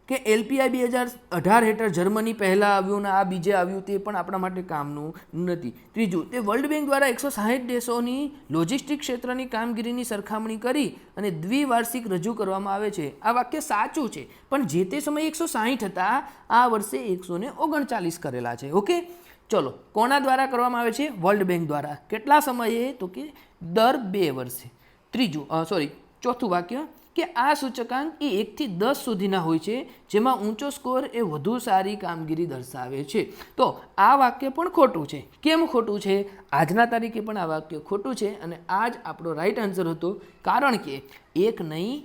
કે એલપીઆઈ 2018 હેઠળ જર્મની પહેલાં આવ્યું ને આ બીજે આવ્યું, તે પણ આપણા માટે કામનું નથી. ત્રીજું, તે વર્લ્ડ બેંક દ્વારા 160 દેશોની લોજિસ્ટિક ક્ષેત્રની કામગીરીની સરખામણી કરી અને દ્વિવાર્ષિક રજૂ કરવામાં આવે છે. આ વાક્ય સાચું છે, પણ જે તે સમયે 160 હતા, આ વર્ષે 139 કરેલા છે. ઓકે, ચલો. કોના દ્વારા કરવામાં આવે છે? વર્લ્ડ બેંક દ્વારા. કેટલા સમયે? તો કે દર 2 વર્ષે. ચોથું વાક્ય કે આ સૂચકાંક એ 1 થી 10 સુધીના હોય છે, જેમાં ઊંચો સ્કોર એ વધુ સારી કામગીરી દર્શાવે છે. તો આ વાક્ય પણ ખોટું છે. કેમ ખોટું છે? આજના તારીખે પણ આ વાક્ય ખોટું છે અને આ જ આપણો રાઈટ આન્સર હતો. કારણ કે 1 નહીં,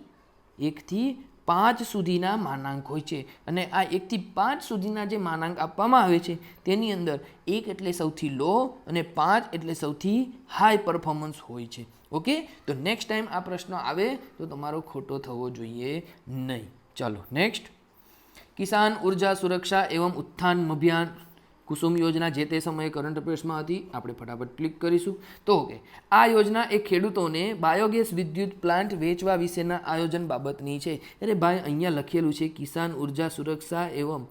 1 થી 5 સુધીના માનાંક હોય છે અને આ 1 થી 5 સુધીના જે માનાંક આપવામાં આવે છે તેની અંદર 1 એટલે સૌથી લો અને 5 એટલે સૌથી હાઈ પરફોર્મન્સ હોય છે. ઓકે, તો નેક્સ્ટ ટાઈમ આ પ્રશ્ન આવે તો તમારો ખોટો થવો જોઈએ નહીં. ચાલો નેક્સ્ટ, કિસાન ઉર્જા સુરક્ષા એવં ઉત્થાન અભિયાન કુસુમ યોજના જે તે સમયે કરંટ અફેર્સમાં હતી. આપણે ફટાફટ ક્લિક કરીશું. તો કે આ યોજના એ ખેડૂતોને બાયોગેસ વિદ્યુત પ્લાન્ટ વેચવા વિશેના આયોજન બાબતની છે. અરે ભાઈ, અહીંયા લખેલું છે કિસાન ઉર્જા સુરક્ષા એવં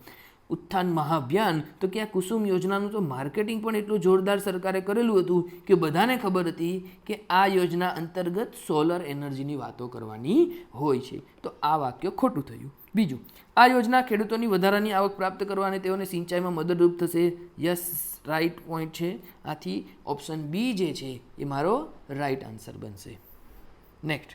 ઉત્થાન મહાઅભિયાન, તો કે આ કુસુમ યોજનાનું તો માર્કેટિંગ પણ એટલું જોરદાર સરકારે કરેલું હતું કે બધાને ખબર હતી કે આ યોજના અંતર્ગત સોલર એનર્જીની વાતો કરવાની હોય છે. તો આ વાક્ય ખોટું થયું. બીજું, આ યોજના ખેડૂતોની વધારાની આવક પ્રાપ્ત કરવા અને તેઓને સિંચાઈમાં મદદરૂપ થશે. યસ, રાઈટ પોઈન્ટ છે. આથી ઓપ્શન બી જે છે એ મારો રાઈટ આન્સર બનશે. નેક્સ્ટ,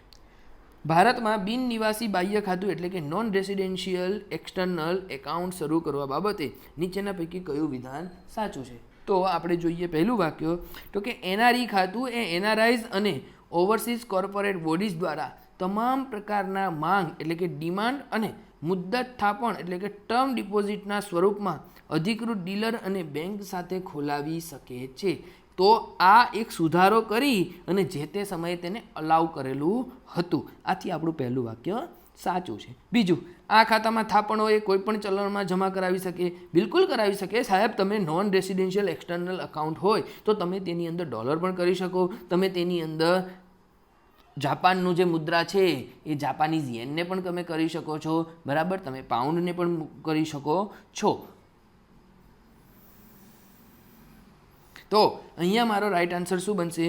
ભારતમાં બિન નિવાસી બાહ્ય ખાતું એટલે કે નોન રેસિડેન્શિયલ એક્સટર્નલ એકાઉન્ટ શરૂ કરવા બાબતે નીચેના પૈકી કયું વિધાન સાચું છે? તો આપણે જોઈએ પહેલું વાક્ય, તો કે એનઆરઈ ખાતું એ એનઆરઆઈઝ અને ઓવરસીઝ કોર્પોરેટ બોડીઝ દ્વારા તમામ પ્રકારના માંગ એટલે કે ડિમાન્ડ અને મુદ્દત થાપણ એટલે કે ટર્મ ડિપોઝિટના સ્વરૂપમાં અધિકૃત ડીલર અને બેંક સાથે ખોલાવી શકે છે. તો આ એક સુધારો કરી અને જે તે સમયે તેને અલાઉ કરેલું હતું. આથી આપણું પહેલું વાક્ય સાચું છે. બીજું, આ ખાતામાં થાપણો એ કોઈ પણ ચલણમાં જમા કરાવી શકે? બિલકુલ કરાવી શકે સાહેબ. તમે નોન રેસિડેન્શિયલ એક્સટર્નલ એકાઉન્ટ હોય તો તમે તેની અંદર ડોલર પણ કરી શકો, તમે તેની અંદર જાપાનનું જે મુદ્રા છે એ જાપાનીઝ યેનને પણ તમે કરી શકો છો, બરાબર, તમે પાઉન્ડને પણ કરી શકો છો. તો અહીંયા મારો રાઈટ આન્સર શું બનશે?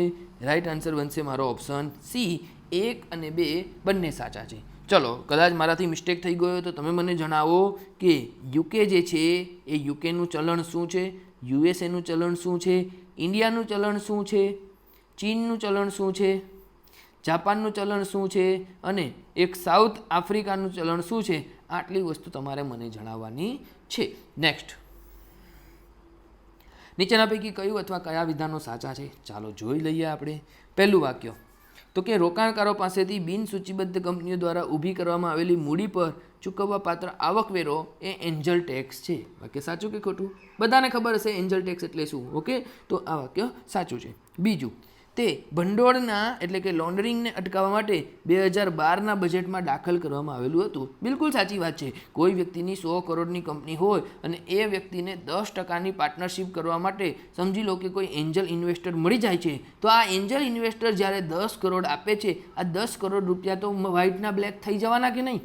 રાઈટ આન્સર બનશે મારો ઓપ્શન સી. 1 અને 2 બંને સાચા છે. ચલો, કદાચ મારાથી મિસ્ટેક થઈ ગયો તો તમે મને જણાવો કે યુકે જે છે એ યુકેનું ચલણ શું છે, યુએસએનું ચલણ શું છે, ઇન્ડિયાનું ચલણ શું છે, ચીનનું ચલણ શું છે, જાપાનનું ચલણ શું છે અને એક સાઉથ આફ્રિકાનું ચલણ શું છે. આટલી વસ્તુ તમારે મને જણાવવાની છે. નેક્સ્ટ, નીચેના પૈકી કયું અથવા કયા વિધાનો સાચા છે? ચાલો જોઈ લઈએ આપણે. પહેલું વાક્ય, તો કે રોકાણકારો પાસેથી બિન સૂચિબદ્ધ કંપનીઓ દ્વારા ઊભી કરવામાં આવેલી મૂડી પર ચૂકવવા પાત્ર આવકવેરો એ એન્જલ ટેક્સ છે. વાક્ય સાચું કે ખોટું? બધાને ખબર હશે એન્જલ ટેક્સ એટલે શું. ઓકે, તો આ વાક્ય સાચું છે. બીજું, તે ભંડોળના એટલે કે લોન્ડરિંગને અટકાવવા માટે 2012ના બજેટમાં દાખલ કરવામાં આવેલું હતું. બિલકુલ સાચી વાત છે. કોઈ વ્યક્તિની 100 કરોડની કંપની હોય અને એ વ્યક્તિને 10%ની પાર્ટનરશિપ કરવા માટે સમજી લો કે કોઈ એન્જલ ઇન્વેસ્ટર મળી જાય છે, તો આ એન્જલ ઇન્વેસ્ટર જ્યારે 10 કરોડ આપે છે, આ 10 કરોડ રૂપિયા તો વ્હાઇટના બ્લેક થઈ જવાના કે નહીં?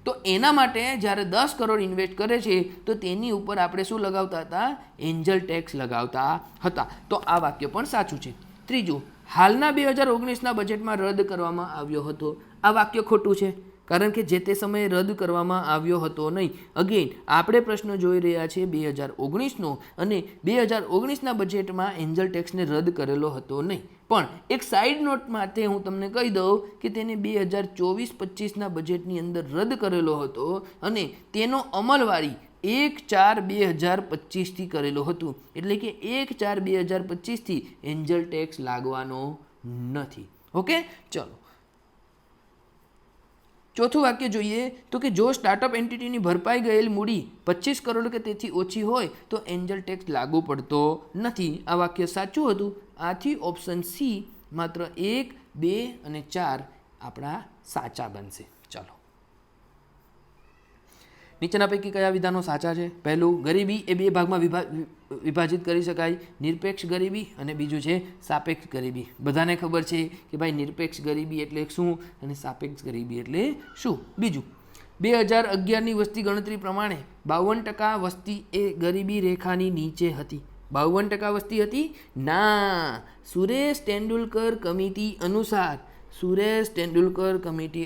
તો એના માટે જ્યારે 10 કરોડ ઇન્વેસ્ટ કરે છે તો તેની ઉપર આપણે શું લગાવતા હતા? એન્જલ ટેક્સ લગાવતા હતા. તો આ વાક્ય પણ સાચું છે. ત્રીજું, હાલના 2019ના બજેટમાં રદ કરવામાં આવ્યો હતો. આ વાક્ય ખોટું છે, કારણ કે જે તે સમયે રદ કરવામાં આવ્યો હતો નહીં. અગેન આપણે પ્રશ્ન જોઈ રહ્યા છીએ 2019નો અને 2019ના બજેટમાં એન્જલ ટેક્સને રદ કરેલો હતો નહીં. પણ એક સાઈડ નોટ માટે હું તમને કહી દઉં કે તેને 2024-25ના બજેટની અંદર રદ કરેલો હતો અને તેનો અમલવારી 1/4/2025થી કરેલો હતું. એટલે કે 1/4/2025થી એન્જલ ટેક્સ લાગવાનો નથી. ઓકે, ચલો ચોથું વાક્ય જોઈએ, તો કે જો સ્ટાર્ટઅપ એન્ટિટીની ભરપાઈ ગયેલ મૂડી 25 કરોડ કે તેથી ઓછી હોય તો એન્જલ ટેક્સ લાગુ પડતો નથી. આ વાક્ય સાચું હતું. આથી ઓપ્શન સી માત્ર 1, 2 અને 4 આપણા સાચા બનશે. ચાલો, નીચેના પૈકી કયા વિધાનો સાચા છે? પહેલું, ગરીબી એ 2 ભાગમાં વિભાજિત કરી શકાય, નિરપેક્ષ ગરીબી અને બીજું છે સાપેક્ષ ગરીબી. બધાને ખબર છે કે ભાઈ નિરપેક્ષ ગરીબી એટલે શું અને સાપેક્ષ ગરીબી એટલે શું. બીજું, 2011ની વસ્તી ગણતરી પ્રમાણે 52% વસ્તી એ ગરીબી રેખાની નીચે હતી. 52% વસ્તી હતી? ના, સુરેશ તેંડુલકર કમિટી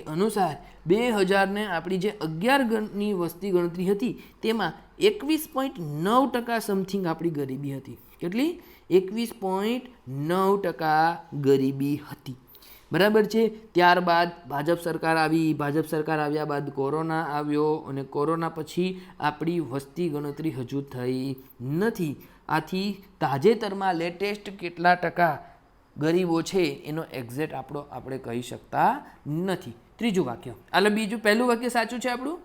અનુસાર 2000ને આપણી જે 11ની વસ્તી ગણતરી હતી તેમાં 21.9% સમથિંગ આપણી ગરીબી હતી. કેટલી? 21.9% ગરીબી હતી. બરાબર છે. ત્યારબાદ ભાજપ સરકાર આવી. ભાજપ સરકાર આવ્યા બાદ કોરોના આવ્યો અને કોરોના પછી આપણી વસ્તી ગણતરી હજુ થઈ નથી. આથી તાજેતરમાં લેટેસ્ટ કેટલા ટકા ગરીબો છે એનો એક્ઝેક્ટ આપણે કહી શકતા નથી. ત્રીજું વાક્ય, એટલે બીજું, પહેલું વાક્ય સાચું છે આપણું,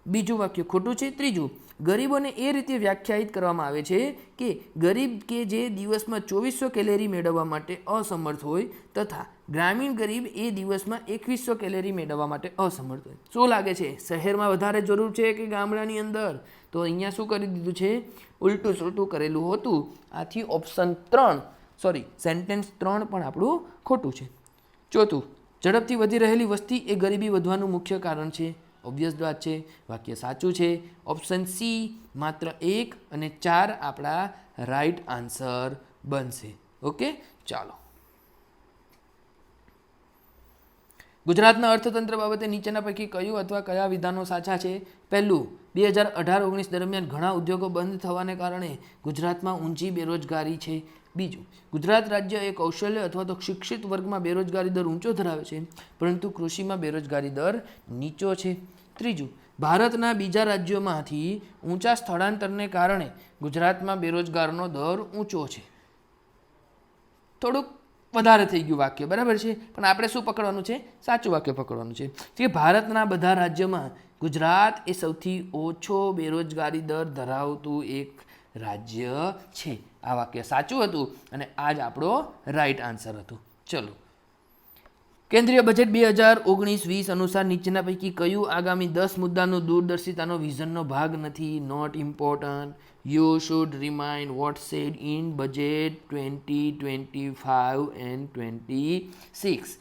બીજું વાક્ય ખોટું છે. ત્રીજું, ગરીબોને એ રીતે વ્યાખ્યાયિત કરવામાં આવે છે કે ગરીબ કે જે દિવસમાં 2400 કેલેરી મેળવવા માટે અસમર્થ હોય તથા ગ્રામીણ ગરીબ એ દિવસમાં 2100 કેલેરી મેળવવા માટે અસમર્થ હોય. શું લાગે છે, શહેરમાં વધારે જરૂર છે કે ગામડાની અંદર? તો અહીંયા શું કરી દીધું છે? ઉલટું સુલટું કરેલું હતું. આથી ઓપ્શન 3 સેન્ટેન્સ 3 પણ આપણું ખોટું છે. ચોથું, ઝડપથી વધી રહેલી વસ્તી એ ગરીબી વધવાનું મુખ્ય કારણ છે. ઓબ્વિયસ વાત છે, વાક્ય સાચું છે. ઓપ્શન સી માત્ર 1 અને 4 આપણા રાઈટ આન્સર બનશે. ઓકે, ચાલો. ગુજરાતના અર્થતંત્ર બાબતે નીચેના પૈકી કયું અથવા કયા વિધાનો સાચા છે? પહેલું, 2018-19 દરમિયાન ઘણા ઉદ્યોગો બંધ થવાને કારણે ગુજરાતમાં ઊંચી બેરોજગારી છે. બીજું, ગુજરાત રાજ્ય એ કૌશલ્ય અથવા તો શિક્ષિત વર્ગમાં બેરોજગારી દર ઊંચો ધરાવે છે, પરંતુ કૃષિમાં બેરોજગારી દર નીચો છે. ત્રીજું, ભારતના બીજા રાજ્યોમાંથી ઊંચા સ્થળાંતરને કારણે ગુજરાતમાં બેરોજગારનો દર ઊંચો છે. થોડુંક વધારે થઈ ગયું વાક્ય, બરાબર છે, પણ આપણે શું પકડવાનું છે? સાચું વાક્ય પકડવાનું છે કે ભારતના બધા રાજ્યોમાં ગુજરાત એ સૌથી ઓછો બેરોજગારી દર ધરાવતું એક રાજ્ય છે. આ વાક્ય સાચું હતું અને આ જ આપણો રાઈટ આન્સર હતું. ચલો, કેન્દ્રીય બજેટ 2019-20 અનુસાર નીચેના પૈકી કયું આગામી 10 મુદ્દાનો દૂરદર્શિતાનો વિઝનનો ભાગ નથી? Not important, you should remind what said in budget 2025 and 26.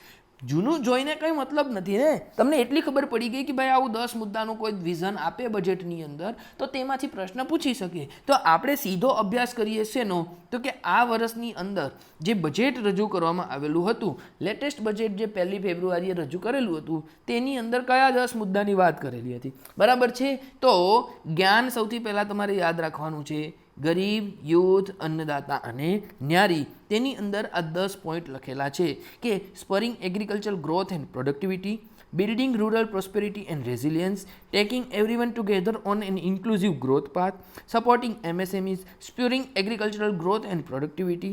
જૂનું જોઈને કંઈ મતલબ નથી ને. તમને એટલી ખબર પડી ગઈ કે ભાઈ આવું 10 મુદ્દાનું કોઈ વિઝન આપે બજેટની અંદર તો તેમાંથી પ્રશ્ન પૂછી શકીએ. તો આપણે સીધો અભ્યાસ કરીએ શેનો? તો કે આ વર્ષની અંદર જે બજેટ રજૂ કરવામાં આવેલું હતું, લેટેસ્ટ બજેટ જે 1 ફેબ્રુઆરીએ રજૂ કરેલું હતું, તેની અંદર કયા 10 મુદ્દાની વાત કરેલી હતી, બરાબર છે? તો જ્ઞાન સૌથી પહેલાં તમારે યાદ રાખવાનું છે. ગરીબ, યુથ, અન્નદાતા અને ન્યારી, તેની અંદર આ 10 પોઈન્ટ લખેલા છે કે spurring agriculture growth and productivity, building rural prosperity and resilience, taking everyone together on an inclusive growth path, supporting MSMEs, spurring agricultural growth and productivity,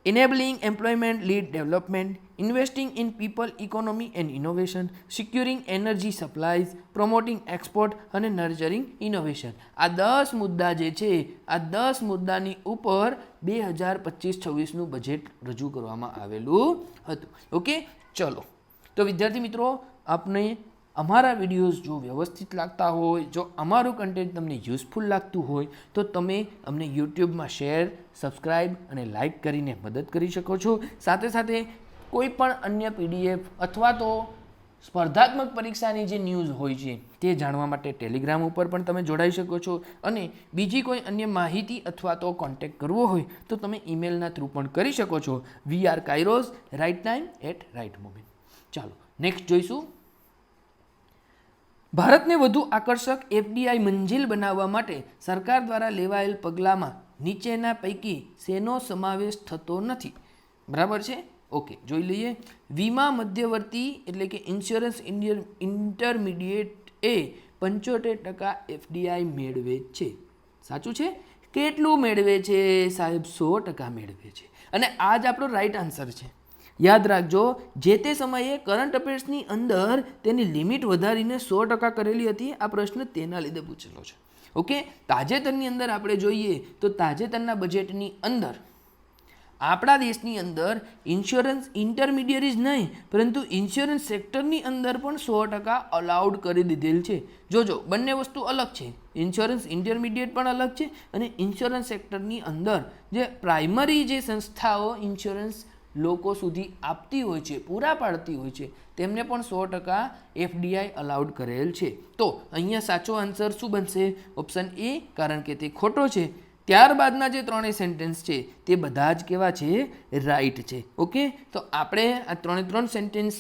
enabling employment-led development, investing in people, economy and innovation, securing energy supplies, promoting export અને nurturing innovation. આ 10 મુદ્દા જે છે, આ 10 મુદ્દાની ઉપર 2025-26નું budget રજૂ કરવામાં આવેલું હતું. ઓકે, ચલો. તો વિદ્યાર્થી મિત્રો, આપને અમારા વિડીયોઝ જો વ્યવસ્થિત લાગતા હોય, જો અમારું કન્ટેન્ટ તમને યુઝફુલ લાગતું હોય તો તમે અમને યુટ્યુબમાં શેર, સબસ્ક્રાઈબ અને લાઇક કરીને મદદ કરી શકો છો. સાથે સાથે કોઈ પણ અન્ય પીડીએફ અથવા તો સ્પર્ધાત્મક પરીક્ષાની જે ન્યૂઝ હોય છે તે જાણવા માટે ટેલિગ્રામ ઉપર પણ તમે જોડાઈ શકો છો. અને બીજી કોઈ અન્ય માહિતી અથવા તો કોન્ટેક્ટ કરવો હોય તો તમે ઈમેલના થ્રુ પણ કરી શકો છો. vrkairos@righttime@rightmoment. ચાલો, નેક્સ્ટ જોઈશું. ભારતને વધુ આકર્ષક એફડીઆઈ મંજિલ બનાવવા માટે સરકાર દ્વારા લેવાયેલ પગલાંમાં નીચેના પૈકી શેનો સમાવેશ થતો નથી? બરાબર છે? ઓકે, જોઈ લઈએ. વીમા મધ્યવર્તી એટલે કે ઇન્સ્યોરન્સ ઇન્ટરમીડિયેટ એ 75% એફડીઆઈ મેળવે છે. સાચું છે? કેટલું મેળવે છે સાહેબ? 100% મેળવે છે. અને આ જ આપણો રાઈટ આન્સર છે. યાદ રાખજો, જે તે સમયે કરંટ અફેર્સની અંદર તેની લિમિટ વધારીને 100% કરેલી હતી. આ પ્રશ્ન તેના લીધે પૂછેલો છે. ઓકે, તાજેતરની અંદર આપણે જોઈએ તો તાજેતરના બજેટની અંદર આપણા દેશની અંદર ઇન્સ્યોરન્સ ઇન્ટરમીડિયરીઝ નહીં પરંતુ ઇન્સ્યોરન્સ સેક્ટરની અંદર પણ 100% અલાઉડ કરી દીધેલ છે. જોજો, બંને વસ્તુ અલગ છે. ઇન્સ્યોરન્સ ઇન્ટરમીડિયેટ પણ અલગ છે અને ઇન્સ્યોરન્સ સેક્ટરની અંદર જે પ્રાઇમરી જે સંસ્થાઓ ઇન્સ્યોરન્સ લોકો સુધી આપતી હોય છે, પૂરા પાડતી હોય છે, તેમને પણ 100% એફડીઆઈ અલાઉડ કરેલ છે. તો અહીંયા સાચો આન્સર શું બનશે? ઓપ્શન એ, કારણ કે તે ખોટો છે. ત્યારબાદના જે ત્રણેય સેન્ટેન્સ છે તે બધા જ કેવા છે? રાઈટ છે. ઓકે, તો આપણે આ 3 સેન્ટેન્સ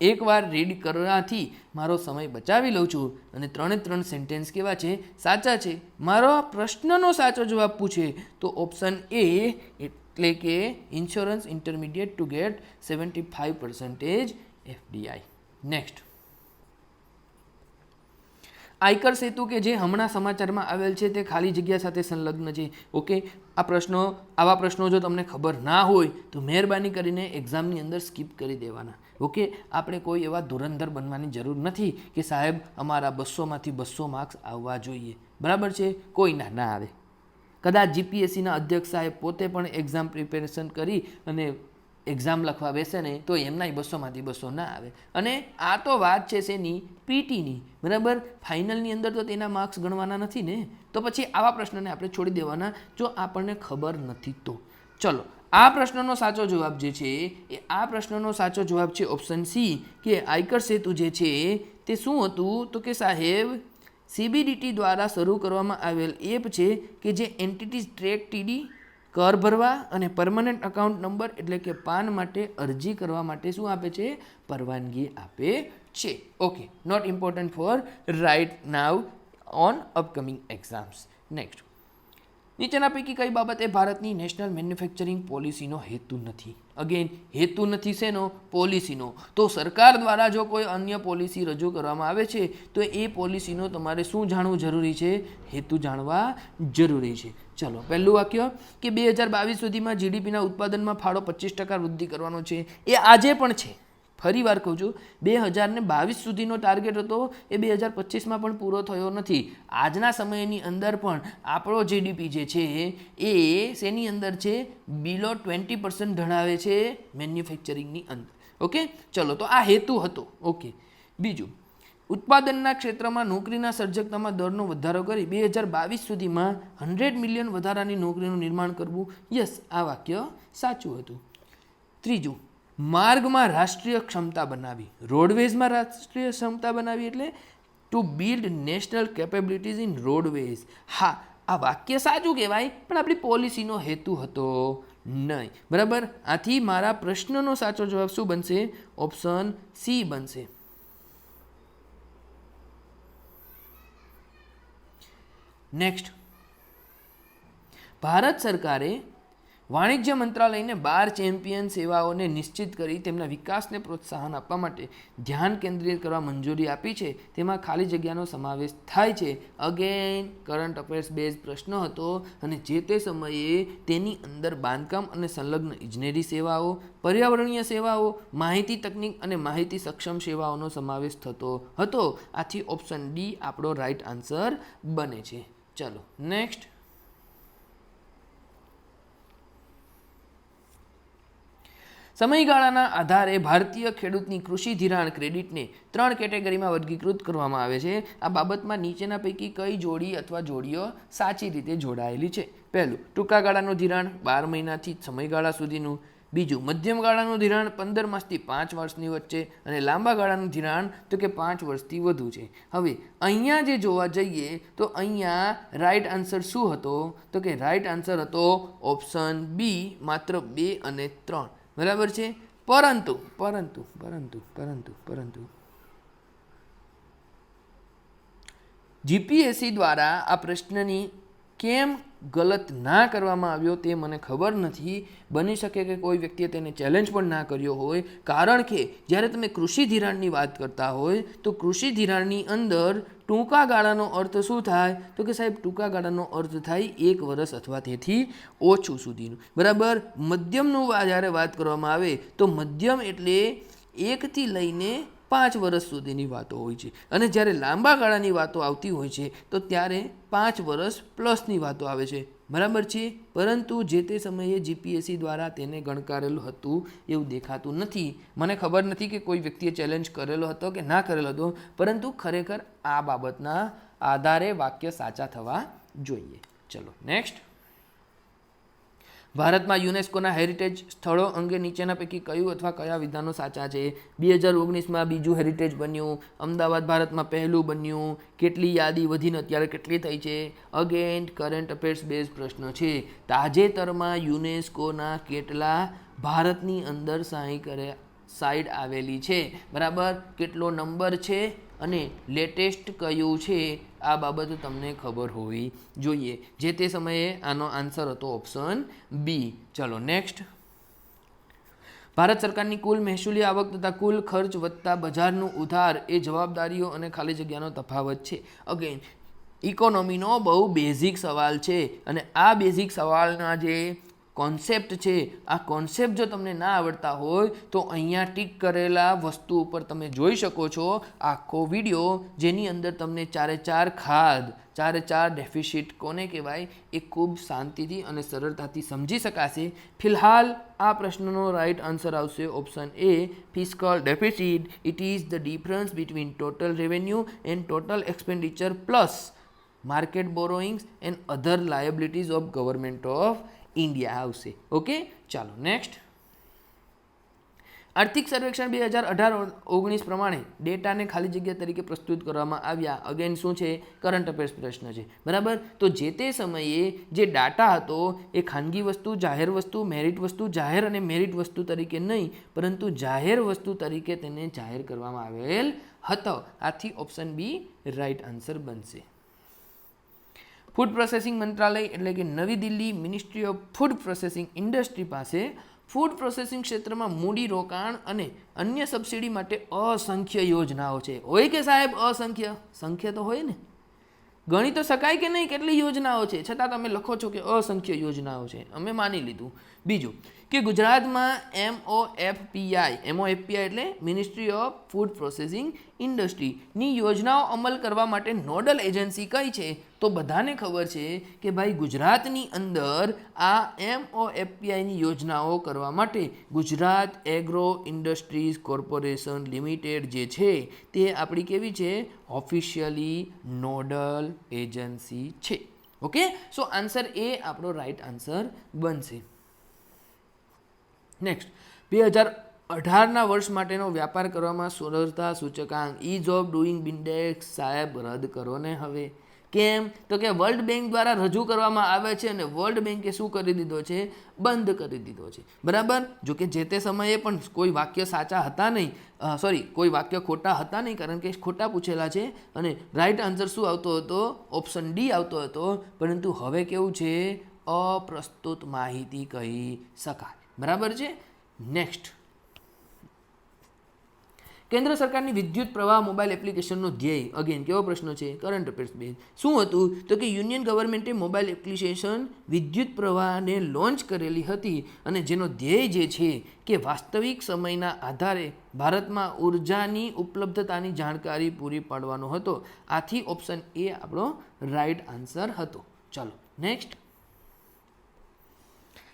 એકવાર રીડ કરવાથી મારો સમય બચાવી લઉં છું અને 3 સેન્ટેન્સ કેવા છે? સાચા છે. મારો આ પ્રશ્નનો સાચો જવાબ પૂછે તો ઓપ્શન એ એટલે કે insurance intermediate to get 75% FDI. Next, Aaykar Setu કે જે હમણાં સમાચારમાં આવેલ છે તે ખાલી જગ્યા સાથે સંલગ્ન છે. ઓકે, આવા પ્રશ્નો જો તમને ખબર ના હોય તો મહેરબાની કરીને એક્ઝામની અંદર સ્કીપ કરી દેવાના. ઓકે, આપણે કોઈ એવા ધુરંધર બનવાની જરૂર નથી કે સાહેબ અમારા 200માંથી 200 માર્ક્સ આવવા જોઈએ. બરાબર છે? કોઈ ના આવે. કદાચ જીપીએસસીના અધ્યક્ષ સાહેબ પોતે પણ એક્ઝામ પ્રિપેરેશન કરી અને એક્ઝામ લખવા બેસે ને તો એમના 200માંથી 200 ના આવે. અને આ તો વાત છે શેની? પીટીની. બરાબર? ફાઇનલની અંદર તો તેના માર્ક્સ ગણવાના નથી ને. તો પછી આવા પ્રશ્નને આપણે છોડી દેવાના જો આપણને ખબર નથી તો. ચલો, આ પ્રશ્નનો સાચો જવાબ જે છે એ આ પ્રશ્નનો સાચો જવાબ છે ઓપ્શન સી કે આયકર સેતુ જે છે તે શું હતું તો કે સાહેબ સીબીડીટી દ્વારા શરૂ કરવામાં આવેલ એપ છે કે જે એન્ટિટીઝ ટ્રેક ટીડી કર ભરવા અને પરમનન્ટ અકાઉન્ટ નંબર એટલે કે પાન માટે અરજી કરવા માટે શું આપે છે પરવાનગી આપે છે. Okay, not important for right now on upcoming exams. Next, નીચેના પૈકી કઈ બાબત એ ભારતની નેશનલ મેન્યુફેક્ચરિંગ પોલિસીનો હેતુ નથી? અગેન, હેતુ નથી શેનો? પોલિસીનો. તો સરકાર દ્વારા જો કોઈ અન્ય પોલિસી રજૂ કરવામાં આવે છે તો એ પોલિસીનો તમારે શું જાણવું જરૂરી છે? હેતુ જાણવા જરૂરી છે. ચલો, પહેલું વાક્ય કે 2022 સુધીમાં જીડીપીના ઉત્પાદનમાં ફાળો 25% વૃદ્ધિ કરવાનો છે. એ આજે પણ છે. ફરી વાર કહું છું, 2022 સુધીનો ટાર્ગેટ હતો એ 2025માં પણ પૂરો થયો નથી. આજના સમયની અંદર પણ આપણો જીડીપી જે છે એ શેની અંદર છે? બિલો 20% ધરાવે છે મેન્યુફેક્ચરિંગની અંદર. ઓકે, ચલો, તો આ હેતુ હતો. ઓકે, બીજું, ઉત્પાદનના ક્ષેત્રમાં નોકરીના સર્જકતામાં દરનો વધારો કરી 2022 સુધીમાં 100 મિલિયન વધારાની નોકરીનું નિર્માણ કરવું. યસ, આ વાક્ય સાચું હતું. ત્રીજું, માર્ગમાં રાષ્ટ્રીય ક્ષમતા બનાવી. રોડવેઝમાં રાષ્ટ્રીય ક્ષમતા બનાવી એટલે to build national capabilities in roadways. હા, આ વાક્ય સાચું કહેવાય, પણ આપણી પોલિસીનો હેતુ હતો નહીં. બરાબર, આથી મારા પ્રશ્નનો સાચો જવાબ શું બનશે? ઓપ્શન સી બનશે. નેક્સ્ટ, ભારત સરકારે વાણિજ્ય મંત્રાલયને 12 ચેમ્પિયન સેવાઓને નિશ્ચિત કરી તેમના વિકાસને પ્રોત્સાહન આપવા માટે ધ્યાન કેન્દ્રિત કરવા મંજૂરી આપી છે. તેમાં ખાલી જગ્યાનો સમાવેશ થાય છે. અગેન કરંટ અફેર્સ બેઝ પ્રશ્ન હતો અને જે તે સમયે તેની અંદર બાંધકામ અને સંલગ્ન ઇજનેરી સેવાઓ, પર્યાવરણીય સેવાઓ, માહિતી તકનીક અને માહિતી સક્ષમ સેવાઓનો સમાવેશ થતો હતો. આથી ઓપ્શન ડી આપણો રાઈટ આન્સર બને છે. ચલો, નેક્સ્ટ, સમયગાળાના આધારે ભારતીય ખેડૂતની કૃષિ ધિરાણ ક્રેડિટને 3 કેટેગરીમાં વર્ગીકૃત કરવામાં આવે છે. આ બાબતમાં નીચેના પૈકી કઈ જોડી અથવા જોડીઓ સાચી રીતે જોડાયેલી છે? પહેલું, ટૂંકા ગાળાનું ધિરાણ 12 મહિનાથી સમયગાળા સુધીનું. બીજું, મધ્યમ ગાળાનું ધિરાણ 15 માસથી 5 વર્ષની વચ્ચે. અને લાંબા ગાળાનું ધિરાણ તો કે 5 વર્ષથી વધુ છે. હવે અહીંયા જે જોવા જઈએ તો અહીંયા રાઈટ આન્સર શું હતો? તો કે રાઈટ આન્સર હતો ઓપ્શન બી, માત્ર 2 અને 3. બરાબર છે. પરંતુ પરંતુ પરંતુ પરંતુ પરંતુ જીપીએસસી દ્વારા આ પ્રશ્નની કેમ ગલત ના કરવામાં આવ્યો તે મને ખબર નથી. બની શકે કે કોઈ વ્યક્તિએ તેને ચેલેન્જ પણ ના કર્યો હોય, કારણ કે જ્યારે તમે કૃષિ ધિરાણની વાત કરતા હોય તો કૃષિ ધિરાણની અંદર ટૂંકા ગાળાનો અર્થ શું થાય? તો કે સાહેબ ટૂંકા ગાળાનો અર્થ થાય 1 વર્ષ અથવા તેથી ઓછું સુધીનું. બરાબર. મધ્યમનું જ્યારે વાત કરવામાં આવે તો મધ્યમ એટલે 1 થી લઈને 5 વર્ષ સુધીની વાતો હોય છે. અને જ્યારે લાંબા ગાળાની વાતો આવતી હોય છે તો ત્યારે 5 વર્ષ પ્લસની વાતો આવે છે. બરાબર છે. પરંતુ જે તે સમયે જીપીએસસી દ્વારા તેને ગણકારેલું હતું એવું દેખાતું નથી. મને ખબર નથી કે કોઈ વ્યક્તિએ ચેલેન્જ કરેલો હતો કે ના કરેલો હતો, પરંતુ ખરેખર આ બાબતના આધારે વાક્ય સાચા થવા જોઈએ. ચલો, નેક્સ્ટ, ભારતમાં યુનેસ્કોના હેરિટેજ સ્થળો અંગે નીચેના પૈકી કયું અથવા કયા વિધાનો સાચા છે? 2019માં બીજું હેરિટેજ બન્યું. અમદાવાદ ભારતમાં પહેલું બન્યું. કેટલી યાદી વધીને અત્યારે કેટલી થઈ છે? અગેન કરંટ અફેર્સ બેઝ પ્રશ્ન છે. તાજેતરમાં યુનેસ્કોના કેટલા ભારતની અંદર સાઇટ આવેલી છે? બરાબર, કેટલો નંબર છે અને લેટેસ્ટ કયું છે? આ બાબત તમને ખબર હોવી જોઈએ. જે તે સમયે આનો આન્સર હતો ઓપ્શન બી. ચલો, નેક્સ્ટ, ભારત સરકારની કુલ મહેસૂલી આવક તથા કુલ ખર્ચ વત્તા બજારનું ઉધાર એ જવાબદારીઓ અને ખાલી જગ્યાનો તફાવત છે. અગેન ઇકોનોમીનો બહુ બેઝિક સવાલ છે અને આ બેઝિક સવાલના જે કોન્સેપ્ટ છે, આ કોન્સેપ્ટ જો તમને ના આવડતા હોય તો અહીંયા ટીક કરેલા વસ્તુ ઉપર તમે જોઈ શકો છો આખો વિડીયો, જેની અંદર તમને 4 ખાદ, 4 ડેફિસિટ કોને કહેવાય એ ખૂબ શાંતિથી અને સરળતાથી સમજી શકાશે. ફિલહાલ આ પ્રશ્નનો રાઈટ આન્સર આવશે option A, fiscal deficit. It is the difference between total revenue and total expenditure plus market borrowings and other liabilities of government of India આવશે. ઓકે, ચાલો નેક્સ્ટ. આર્થિક સર્વેક્ષણ 2018-19 પ્રમાણે ડેટાને ખાલી જગ્યા તરીકે પ્રસ્તુત કરવામાં આવ્યા. અગેન શું છે? કરંટ અફેર્સ પ્રશ્ન છે, બરાબર. તો જે તે સમયે જે ડાટા હતો એ ખાનગી વસ્તુ, જાહેર વસ્તુ, મેરિટ વસ્તુ, જાહેર અને મેરિટ વસ્તુ તરીકે નહીં, પરંતુ જાહેર વસ્તુ તરીકે તેને જાહેર કરવામાં આવેલ હતો. આથી ઓપ્શન બી રાઈટ આન્સર બનશે. ફૂડ પ્રોસેસિંગ મંત્રાલય એટલે કે નવી Delhi ministry of food processing industry પાસે ફૂડ પ્રોસેસિંગ ક્ષેત્રમાં મૂડી રોકાણ અને અન્ય સબસિડી માટે અસંખ્ય યોજનાઓ છે. હોય કે સાહેબ અસંખ્ય? સંખ્ય તો હોય ને, ગણી તો શકાય કે નહીં કેટલી યોજનાઓ છે, છતાં તમે લખો છો કે અસંખ્ય યોજનાઓ છે. અમે માની લીધું. બીજું કે ગુજરાતમાં MOFPI એટલે મિનિસ્ટ્રી ઓફ ફૂડ પ્રોસેસિંગ ઇન્ડસ્ટ્રીની યોજનાઓ અમલ કરવા માટે નોડલ એજન્સી કઈ છે? તો બધાને ખબર છે કે ભાઈ ગુજરાતની અંદર આ MOFPIની યોજનાઓ કરવા માટે Gujarat agro industries corporation limited જે છે તે આપણી કેવી છે? ઓફિશિયલી નોડલ એજન્સી છે. ઓકે, સો આન્સર એ આપણો રાઈટ આન્સર બનશે. નેક્સ્ટ, 2018ના વર્ષ માટેનો વ્યાપાર કરવામાં સરળતા સૂચકાંક ઇઝ ઓફ ડુઈંગ ઇન્ડેક્સ સાહેબ રદ કરો ને હવે. કેમ? તો કે વર્લ્ડ બેંક દ્વારા રજૂ કરવામાં આવે છે અને વર્લ્ડ બેંકે શું કરી દીધો છે? બંધ કરી દીધો છે, બરાબર. જો કે જે તે સમયે પણ કોઈ વાક્ય સાચા હતા નહીં, કોઈ વાક્ય ખોટા હતા નહીં, કારણ કે ખોટા પૂછેલા છે અને રાઈટ આન્સર શું આવતો હતો? ઓપ્શન ડી આવતો હતો. પરંતુ હવે કેવું છે? અપ્રસ્તુત માહિતી કહી શકાય, બરાબર છે. નેક્સ્ટ, કેન્દ્ર સરકારની વિદ્યુત પ્રવાહ મોબાઈલ એપ્લિકેશનનો ધ્યેય. અગેન કેવો પ્રશ્ન છે? Current affairs base. શું હતું? તો કે યુનિયન ગવર્મેન્ટે મોબાઈલ એપ્લિકેશન વિદ્યુત પ્રવાહને લોન્ચ કરેલી હતી અને જેનો ધ્યેય જે છે કે વાસ્તવિક સમયના આધારે ભારતમાં ઉર્જાની ઉપલબ્ધતાની જાણકારી પૂરી પાડવાનો હતો. આથી ઓપ્શન એ આપણો રાઈટ આન્સર હતો. ચાલો નેક્સ્ટ.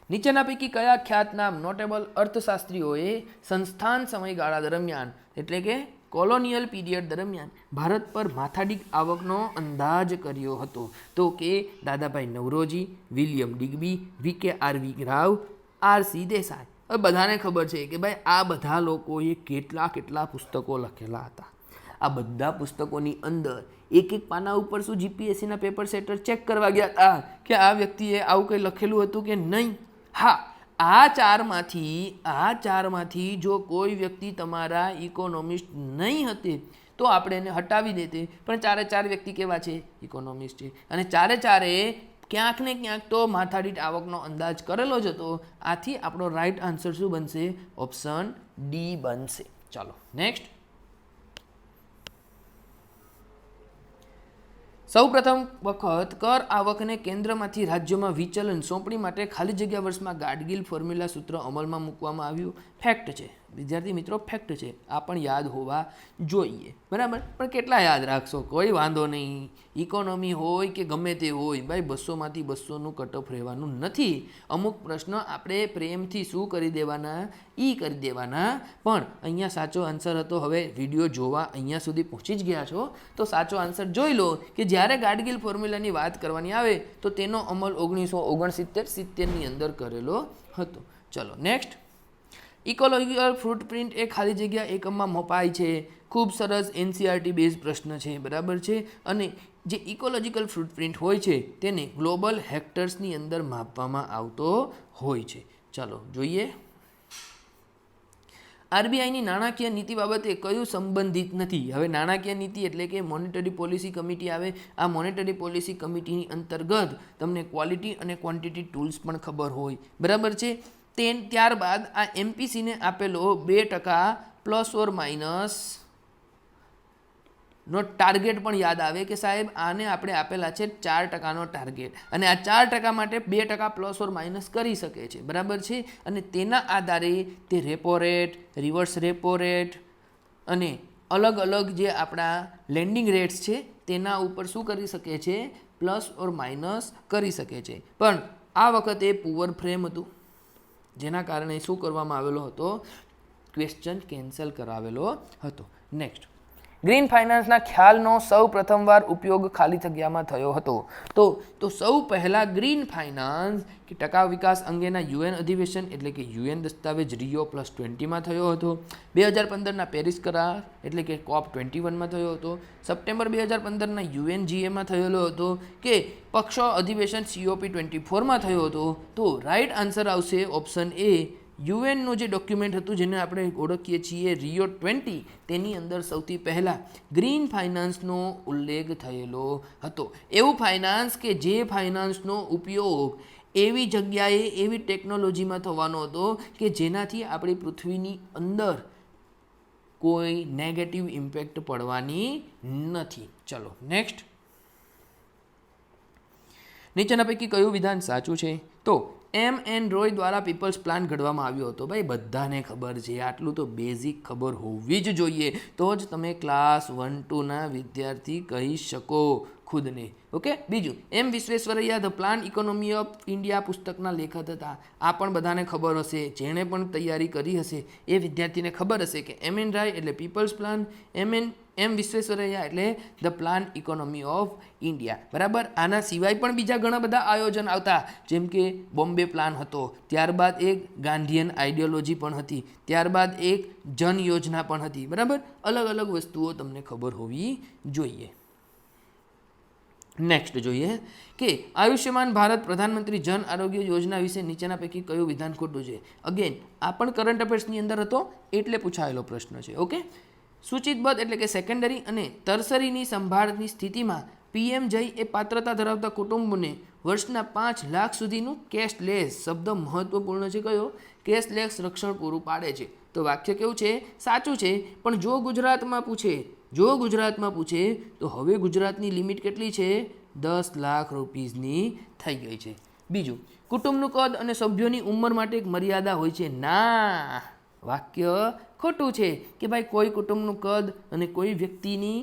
નીચેના પૈકી કયા ખ્યાતનામ નોટેબલ અર્થશાસ્ત્રીઓએ સંસ્થાન સમયગાળા દરમિયાન એટલે કે કોલોનિયલ પીરિયડ દરમિયાન ભારત પર માથાદીઠ આવકનો અંદાજ કર્યો હતો? તો કે Dadabhai Naoroji, William Digby, VKR Rao, RC Desai. હવે બધાને ખબર છે કે ભાઈ આ બધા લોકોએ કેટલા પુસ્તકો લખેલા હતા. આ બધા પુસ્તકોની અંદર એક પાના ઉપર શું GPSCના પેપર સેટર ચેક કરવા ગયા હતા કે આ વ્યક્તિએ આવું કંઈ લખેલું હતું કે નહીં? હા, આ ચારમાંથી જો કોઈ વ્યક્તિ તમારા ઇકોનોમિસ્ટ નહીં હતી તો આપણે એને હટાવી દેતે, પણ ચારે વ્યક્તિ કેવા છે? ઇકોનોમિસ્ટ છે. અને ચારે ક્યાંક ને ક્યાંક તો માથાદીઠ આવકનો અંદાજ કરેલો જ હતો. આથી આપણો રાઈટ આન્સર શું બનશે? ઓપ્શન ડી બનશે. ચાલો નેક્સ્ટ. સૌપ્રથમ વખત કર આવકને કેન્દ્રમાંથી રાજ્યોમાં વિચલન સોંપણી માટે ખાલી જગ્યા વર્ષમાં ગાડગીલ ફોર્મ્યુલા સૂત્ર અમલમાં મૂકવામાં આવ્યું. ફેક્ટ છે વિદ્યાર્થી મિત્રો, ફેક્ટ છે. આ પણ યાદ હોવા જોઈએ, બરાબર. પણ કેટલા યાદ રાખશો? કોઈ વાંધો નહીં. ઇકોનોમી હોય કે ગમે તે હોય, ભાઈ 200માંથી 200નું કટઓફ રહેવાનું નથી. અમુક પ્રશ્નો આપણે પ્રેમથી શું કરી દેવાના? કરી દેવાના. પણ અહીંયા સાચો આન્સર હતો. હવે વિડીયો જોવા અહીંયા સુધી પહોંચી જ ગયા છો તો સાચો આન્સર જોઈ લો કે જ્યારે ગાડગીલ ફોર્મ્યુલાની વાત કરવાની આવે તો તેનો અમલ 1969-70ની અંદર કરેલો હતો. ચલો નેક્સ્ટ. ઇકોલોજીકલ ફૂટપ્રિન્ટ એ ખાલી જગ્યા એકમમાં મપાય છે. ખૂબ સરસ NCERT બેઝ પ્રશ્ન છે, બરાબર છે. અને જે ઇકોલોજીકલ ફૂટપ્રિન્ટ હોય છે તેને ગ્લોબલ હેક્ટર્સની અંદર માપવામાં આવતો હોય છે. ચાલો જોઈએ. RBIની નાણાકીય નીતિ બાબતે કયું સંબંધિત નથી? હવે નાણાકીય નીતિ એટલે કે મોનેટરી પોલિસી કમિટી આવે. આ મોનેટરી પોલિસી કમિટીની અંતર્ગત તમને ક્વોલિટી અને ક્વોન્ટિટી ટૂલ્સ પણ ખબર હોય, બરાબર છે. ત્યારબાદ આ MPCને આપેલો 2% પ્લસ ઓર માઇનસ નો ટાર્ગેટ પણ યાદ આવે કે સાહેબ આને આપણે આપેલા છે 4%નો ટાર્ગેટ અને આ 4% માટે 2% પ્લસ ઓર માઇનસ કરી શકે છે, બરાબર છે. અને તેના આધારે તે repo rate, reverse repo rate અને અલગ અલગ જે આપણા લેન્ડિંગ રેટ્સ છે તેના ઉપર શું કરી શકે છે? પ્લસ ઓર માઇનસ કરી શકે છે. પણ આ વખતે પુઅર ફ્રેમ હતું જેના કારણે શું કરવામાં આવેલો હતો? ક્વેશ્ચન કેન્સલ કરાવેલો હતો. નેક્સ્ટ. ગ્રીન ફાઇનાન્સના ખ્યાલનો સૌ પ્રથમવાર ઉપયોગ ખાલી જગ્યામાં થયો હતો. તો સૌ પહેલા ગ્રીન ફાઇનાન્સ કે ટકાઉ વિકાસ અંગેના યુએન અધિવેશન એટલે કે યુએન દસ્તાવેજ Rio+20માં થયો હતો. 2015ના પેરિસ કરાર એટલે કે COP21માં થયો હતો. સપ્ટેમ્બર 2015ના UNGAમાં થયેલો હતો કે પક્ષો અધિવેશન COP24માં થયો હતો. તો રાઈટ આન્સર આવશે ઓપ્શન એ. યુએનનું જે ડોક્યુમેન્ટ હતું જેને આપણે ઓળખીએ છીએ Rio20, તેની અંદર સૌથી પહેલાં ગ્રીન ફાઇનાન્સનો ઉલ્લેખ થયેલો હતો. એવું ફાઇનાન્સ કે જે ફાઇનાન્સનો ઉપયોગ એવી જગ્યાએ એવી ટેકનોલોજીમાં થવાનો હતો કે જેનાથી આપણી પૃથ્વીની અંદર કોઈ નેગેટિવ ઇમ્પેક્ટ પડવાની નથી. ચલો નેક્સ્ટ. નીચેના પૈકી કયું વિધાન સાચું છે? તો M.N. રોય દ્વારા પીપલ્સ પ્લાન ઘડવામાં આવ્યો હતો. ભાઈ બધાને ખબર છે, આટલું તો બેઝિક ખબર હોવી જ જોઈએ, તો જ તમે ક્લાસ 1-2ના વિદ્યાર્થી કહી શકો ખુદને. ઓકે. બીજું, M. Visvesvaraya the plan economy of India પુસ્તકના લેખક હતા. આ પણ બધાને ખબર હશે, જેણે પણ તૈયારી કરી હશે એ વિદ્યાર્થીને ખબર હશે કે M.N. રાય એટલે પીપલ્સ પ્લાન, M. વિશ્વેશ્વરૈયા એટલે the plan economy of India. બરાબર. આના સિવાય પણ બીજા ઘણા બધા આયોજન આવતા, જેમ કે બોમ્બે પ્લાન હતો, ત્યારબાદ એક ગાંધીયન આઈડિયોલોજી પણ હતી, ત્યારબાદ એક જન યોજના પણ હતી. બરાબર. અલગ અલગ વસ્તુઓ તમને ખબર હોવી જોઈએ. નેક્સ્ટ જોઈએ કે આયુષ્યમાન ભારત પ્રધાનમંત્રી જન આરોગ્ય યોજના વિશે નીચેના પૈકી કયું વિધાન ખોટું છે? અગેન આ પણ કરંટ અફેર્સની અંદર હતો એટલે પૂછાયેલો પ્રશ્ન છે. ઓકે. સૂચિતબદ્ધ એટલે કે સેકન્ડરી અને ટર્સરીની સંભાળની સ્થિતિમાં PMJય એ પાત્રતા ધરાવતા કુટુંબોને વર્ષના 5 લાખ સુધીનું કેશલેસ, શબ્દ મહત્વપૂર્ણ છે કયો? કેશલેસ રક્ષણ પૂરું પાડે છે. તો વાક્ય કેવું છે? સાચું છે. પણ જો ગુજરાતમાં પૂછે તો હવે ગુજરાતની લિમિટ કેટલી છે? 10 લાખ રૂપીસની થઈ ગઈ છે. બીજું, કુટુંબનું કદ અને સભ્યોની ઉંમર માટે એક મર્યાદા હોય છે. ના, વાક્ય ખોટું છે કે ભાઈ કોઈ કુટુંબનું કદ અને કોઈ વ્યક્તિની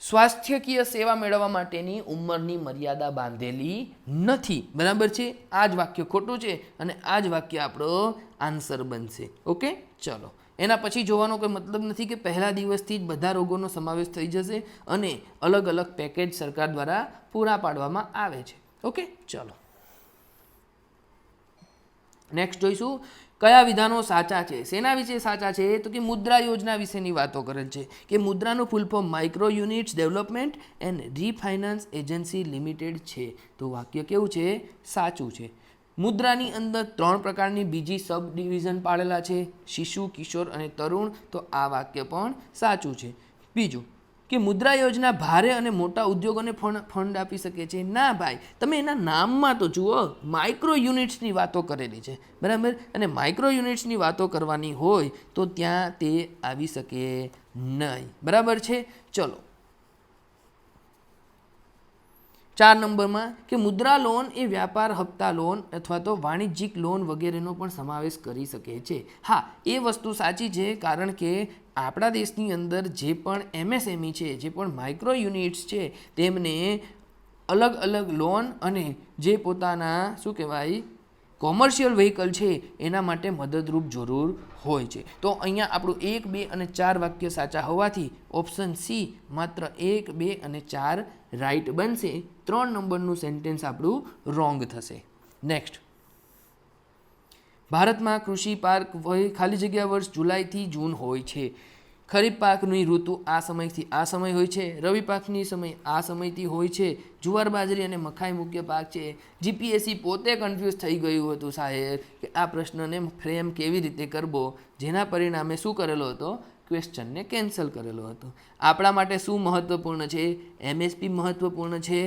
સ્વાસ્થ્યકીય સેવા મેળવવા માટેની ઉંમરની મર્યાદા બાંધેલી નથી. બરાબર છે. આ જ વાક્ય ખોટું છે અને આ જ વાક્ય આપણો આન્સર બનશે. ઓકે. ચલો, એના પછી જોવાનો કોઈ મતલબ નથી કે પહેલા દિવસથી જ બધા રોગોનો સમાવેશ થઈ જશે અને અલગ અલગ પેકેજ સરકાર દ્વારા પૂરા પાડવામાં આવે છે. ઓકે. ચલો નેક્સ્ટ જોઈશું કયા વિધાનો સાચા છે. શેના વિશે સાચા છે? તો કે મુદ્રા યોજના વિશેની વાતો કરેલ છે કે મુદ્રાનું full form micro units development and refinance agency limited છે. તો વાક્ય કેવું છે? સાચું છે. મુદ્રાની અંદર 3 પ્રકારની બીજી સબ ડિવિઝન પાડેલા છે, શિશુ, કિશોર અને તરુણ. તો આ વાક્ય પણ સાચું છે. બીજું કે મુદ્રા યોજના ભારે અને મોટા ઉદ્યોગોને ફંડ આપી શકે છે. ના ભાઈ, તમે એના નામમાં તો જુઓ, માઇક્રો યુનિટ્સની વાતો કરેલી છે. બરાબર. અને માઇક્રો યુનિટ્સની વાતો કરવાની હોય તો ત્યાં તે આવી શકે નહીં. બરાબર છે. ચલો 4 નંબરમાં કે મુદ્રા લોન એ વ્યાપાર હપ્તા લોન અથવા તો વાણિજ્યિક લોન વગેરેનો પણ સમાવેશ કરી શકે છે. હા, એ વસ્તુ સાચી છે, કારણ કે આપણા દેશની અંદર જે પણ MSME છે, જે પણ માઇક્રો યુનિટ્સ છે, તેમને અલગ અલગ લોન અને જે પોતાના શું કહેવાય કોમર્શિયલ વ્હીકલ છે એના માટે મદદરૂપ જરૂર હોય છે. તો અહીંયા આપણું 1, 2 અને 4 વાક્ય સાચા હોવાથી ઓપ્શન સી માત્ર 1, 2 અને 4 રાઈટ બનશે. 3 નંબરનું સેન્ટેન્સ આપણું રોંગ થશે. નેક્સ્ટ, ભારતમાં કૃષિ પાક ખાલી જગ્યા વર્ષ જુલાઈથી જૂન હોય છે. ખરીફ પાકની ઋતુ આ સમયથી આ સમય હોય છે. રવિ પાકની સમય આ સમયથી હોય છે. જુવાર, બાજરી અને મકાઈ મુખ્ય પાક છે. GPSC પોતે કન્ફ્યુઝ થઈ ગયું હતું સાહેબ કે આ પ્રશ્નને ફ્રેમ કેવી રીતે કરવો, જેના પરિણામે શું કરેલો હતો? ક્વેશ્ચનને કેન્સલ કરેલો હતો. આપણા માટે શું મહત્વપૂર્ણ છે? MSP મહત્વપૂર્ણ છે,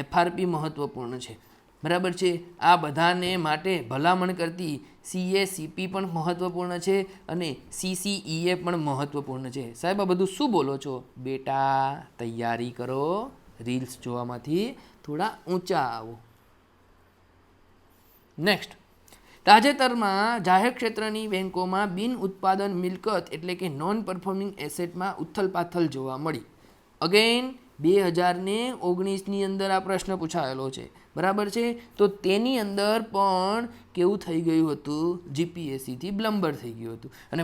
FRP મહત્વપૂર્ણ છે. બરાબર છે. આ બધાને માટે ભલામણ કરતી CACP પણ મહત્વપૂર્ણ છે અને CCEA પણ મહત્વપૂર્ણ છે. સાહેબ આ બધું શું બોલો છો? બેટા તૈયારી કરો, રીલ્સ જોવામાંથી થોડા ઊંચા આવો. નેક્સ્ટ, તાજેતરમાં જાહેર ક્ષેત્રની બેન્કોમાં બિન ઉત્પાદન મિલકત એટલે કે નોન પરફોર્મિંગ એસેટમાં ઉથલપાથલ જોવા મળી. અગેન 2019ની અંદર આ પ્રશ્ન પૂછાયેલો છે. બરાબર છે. તો તેની અંદર પણ કેવું થઈ ગયું હતું? GPSCથી બ્લમ્બર થઈ ગયું હતું અને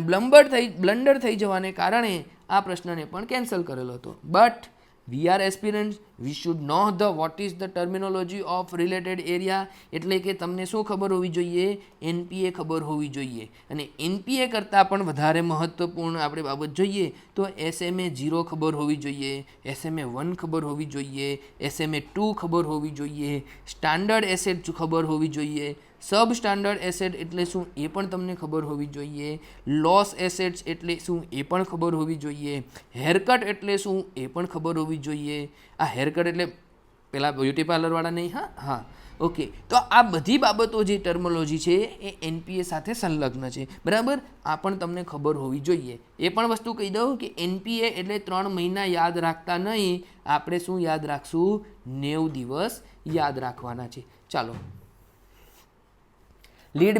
બ્લન્ડર થઈ જવાને કારણે આ પ્રશ્નને પણ કેન્સલ કરેલો હતો. But we are aspirants, we should no the what is the terminology of related area, એટલે કે તમને શું ખબર હોવી જોઈએ? એનપીએ ખબર હોવી જોઈએ. અને એનપીએ કરતાં પણ વધારે મહત્વપૂર્ણ આપણે બાબત જોઈએ તો SMA 0 ખબર હોવી જોઈએ, SMA 1 ખબર હોવી જોઈએ, SMA 2 ખબર હોવી જોઈએ, સ્ટાન્ડર્ડ એસેટ ખબર હોવી જોઈએ, સબ સ્ટાન્ડર્ડ એસેટ એટલે શું એ પણ તમને ખબર હોવી જોઈએ, લોસ એસેટ્સ એટલે શું એ પણ ખબર હોવી જોઈએ, હેરકટ એટલે શું એ પણ ખબર હોવી જોઈએ. આ હેરકટ એટલે પેલા બ્યુટી પાર્લરવાળા નહીં, હા, ઓકે. તો આ બધી બાબતો જે ટર્મોલોજી છે એ એનપીએ સાથે સંલગ્ન છે, બરાબર. આ પણ તમને ખબર હોવી જોઈએ. એ પણ વસ્તુ કહી દઉં કે એનપીએ એટલે 3 મહિના યાદ રાખતા નહીં, આપણે શું યાદ રાખશું? 90 દિવસ યાદ રાખવાના છે. ચાલો, લીડ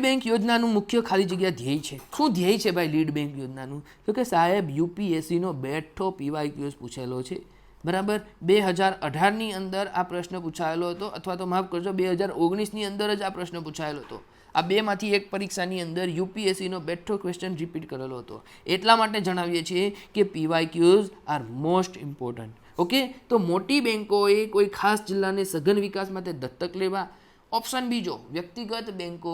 બેંક યોજનાનું મુખ્ય ખાલી જગ્યા ધ્યેય છે. શું ધ્યેય છે ભાઈ લીડ બેંક યોજનાનું? તો કે સાહેબ યુપીએસસીનો બેઠો પીવાયક્યુએસ પૂછેલો છે, બરાબર. 2018ની અંદર આ પ્રશ્ન પૂછાયેલો હતો, અથવા તો માફ કરજો 2019ની અંદર જ આ પ્રશ્ન પૂછાયેલો હતો. આ બેમાંથી એક પરીક્ષાની અંદર યુપીએસસીનો બેઠો ક્વેશ્ચન રિપીટ કરેલો હતો. એટલા માટે જણાવીએ છીએ કે પીવાયક્યુઝ આર મોસ્ટ ઇમ્પોર્ટન્ટ. ઓકે, તો મોટી બેંકોએ કોઈ ખાસ જિલ્લાને સઘન વિકાસ માટે દત્તક લેવા. ઓપ્શન બીજો, વ્યક્તિગત બેંકો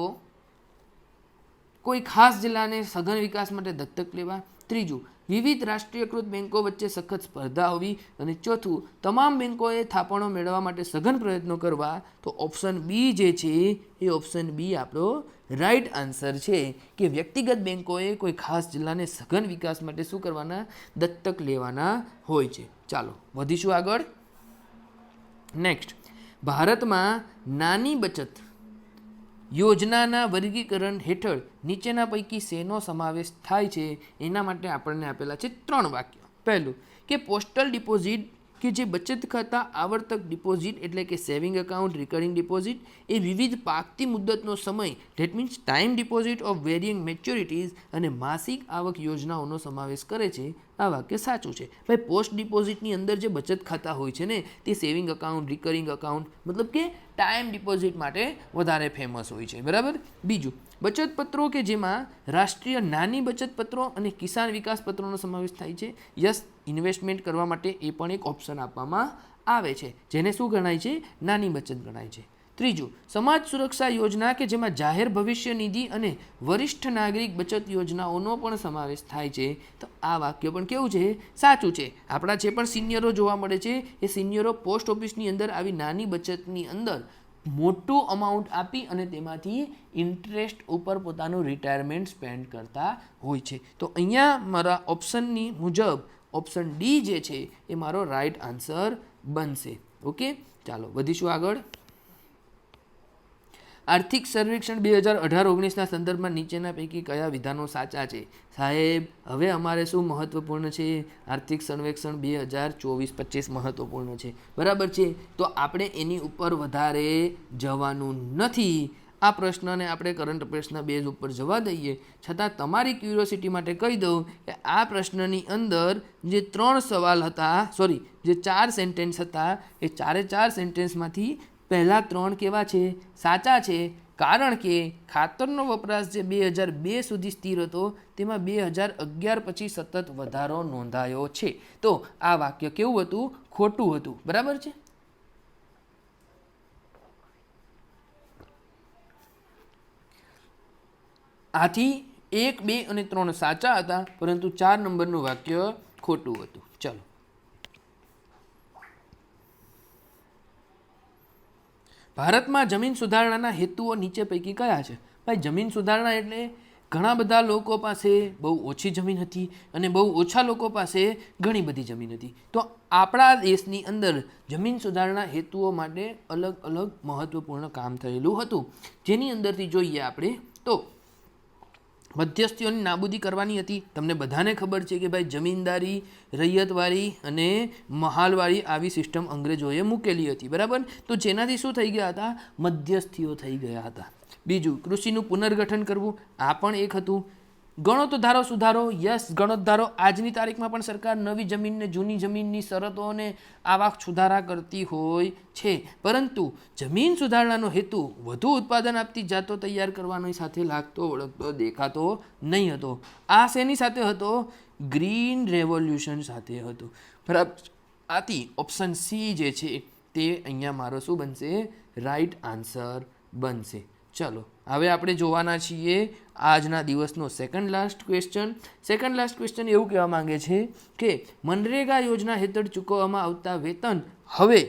કોઈ ખાસ જિલ્લાને સઘન વિકાસ માટે દત્તક લેવા. ત્રીજું, વિવિધ રાષ્ટ્રીયકૃત બેંકો વચ્ચે સખત સ્પર્ધા હોવી. અને ચોથું, તમામ બેંકોએ થાપણો મેળવવા માટે સઘન પ્રયત્નો કરવા. તો ઓપ્શન બી જે છે એ ઓપ્શન બી આપણો રાઈટ આન્સર છે કે વ્યક્તિગત બેંકોએ કોઈ ખાસ જિલ્લાને સઘન વિકાસ માટે શું કરવાના? દત્તક લેવાના હોય છે. ચાલો વધીશું આગળ. નેક્સ્ટ, ભારતમાં નાની બચત યોજનાના વર્ગીકરણ હેઠળ નીચેના પૈકી શેનો સમાવેશ થાય છે? એના માટે આપણને આપેલા છે 3 વાક્યો. પહેલું કે પોસ્ટલ ડિપોઝિટ કે જે બચત ખાતા આવર્તક ડિપોઝિટ એટલે કે સેવિંગ એકાઉન્ટ, રિકરિંગ ડિપોઝિટ એ વિવિધ પાકતી મુદ્દતનો સમય, that means time deposit of varying maturities અને માસિક આવક યોજનાઓનો સમાવેશ કરે છે. આ વાક્ય સાચું છે. ભાઈ પોસ્ટ ડિપોઝિટની અંદર જે બચત ખાતા હોય છે ને તે સેવિંગ એકાઉન્ટ, રિકરિંગ એકાઉન્ટ મતલબ કે ટાઈમ ડિપોઝિટ માટે વધારે ફેમસ હોય છે, બરાબર. બીજું, બચત પત્રો કે જેમાં રાષ્ટ્રીય નાની બચત પત્રો અને કિસાન વિકાસ પત્રોનો સમાવેશ થાય છે. યસ, ઇન્વેસ્ટમેન્ટ કરવા માટે એ પણ એક ઓપ્શન આપવામાં આવે છે, જેને શું ગણાય છે? નાની બચત ગણાય છે. ત્રીજું, સમાજ સુરક્ષા યોજના કે જેમાં જાહેર ભવિષ્ય નિધિ અને વરિષ્ઠ નાગરિક બચત યોજનાઓનો પણ સમાવેશ થાય છે. તો આ વાક્ય પણ કેવું છે? સાચું છે. આપણા જે પણ સિનિયરો જોવા મળે છે એ સિનિયરો પોસ્ટ ઓફિસની અંદર આવી નાની બચતની અંદર મોટું અમાઉન્ટ આપી અને તેમાંથી ઇન્ટરેસ્ટ ઉપર પોતાનું રિટાયરમેન્ટ સ્પેન્ડ કરતા હોય છે. તો અહીંયા મારા ઓપ્શનની મુજબ ઓપ્શન ડી જે છે એ મારો રાઈટ આન્સર બનશે. ઓકે, ચાલો વધીશું આગળ. આર્થિક સર્વેક્ષણ 2018-19ના સંદર્ભમાં નીચેના પૈકી કયા વિધાનો સાચા છે? સાહેબ હવે અમારે શું મહત્વપૂર્ણ છે? આર્થિક સર્વેક્ષણ 2024-25 મહત્વપૂર્ણ છે, બરાબર છે. તો આપણે એની ઉપર વધારે જવાનું નથી. આ પ્રશ્નને આપણે કરંટ અફેર્સના બેઝ ઉપર જવા દઈએ. છતાં તમારી ક્યુરિયોસિટી માટે કહી દઉં કે આ પ્રશ્નની અંદર જે 3 સવાલ હતા, સોરી જે 4 સેન્ટેન્સ હતા, એ 4 સેન્ટેન્સમાંથી પહેલા 3 કેવા છે? સાચા છે. કારણ કે ખાતરનો વપરાશ જે 2002 સુધી સ્થિર હતો તેમાં 2011 પછી સતત વધારો નોંધાયો છે. તો આ વાક્ય કેવું હતું? ખોટું હતું, બરાબર છે. આથી 1, 2 અને 3 સાચા હતા, પરંતુ 4 નંબરનું વાક્ય ખોટું હતું. ચાલો, ભારતમાં જમીન સુધારણાના હેતુઓ નીચે પૈકી કયા છે? ભાઈ જમીન સુધારણા એટલે ઘણા બધા લોકો પાસે બહુ ઓછી જમીન હતી અને બહુ ઓછા લોકો પાસે ઘણી બધી જમીન હતી. તો આપણા દેશની અંદર જમીન સુધારણા હેતુઓ માટે અલગ અલગ મહત્વપૂર્ણ કામ થયેલું હતું. જેની અંદરથી જોઈએ આપણે તો મધ્યસ્થીઓની નાબૂદી કરવાની હતી. તમને બધાને ખબર છે કે ભાઈ જમીનદારી, રૈયતવાળી અને મહાલવાળી આવી સિસ્ટમ અંગ્રેજોએ મૂકેલી હતી, બરાબર. તો જેનાથી શું થઈ ગયા હતા? મધ્યસ્થીઓ થઈ ગયા હતા. બીજું, કૃષિનું પુનર્ગઠન કરવું, આ પણ એક હતું. ગણોત ધારો સુધારો, યસ ગણોત ધારો. આજની તારીખમાં પણ સરકાર નવી જમીનને જૂની જમીનની શરતોને આવા સુધારા કરતી હોય છે, પરંતુ જમીન સુધારણાનો હેતુ વધુ ઉત્પાદન આપતી જાતો તૈયાર કરવાની સાથે લાગતો વળગતો દેખાતો નહીં હતો. આ શેની સાથે હતો? ગ્રીન રેવોલ્યુશન સાથે હતો. બરાબર. આથી ઓપ્શન સી જે છે તે અહીંયા મારો શું બનશે? રાઈટ આન્સર બનશે. ચલો હવે આપણે જોવાના છીએ આજના દિવસનો સેકન્ડ લાસ્ટ ક્વેશ્ચન. એવું કહેવા માંગે છે કે મનરેગા યોજના હેઠળ ચૂકવવામાં આવતા વેતન હવે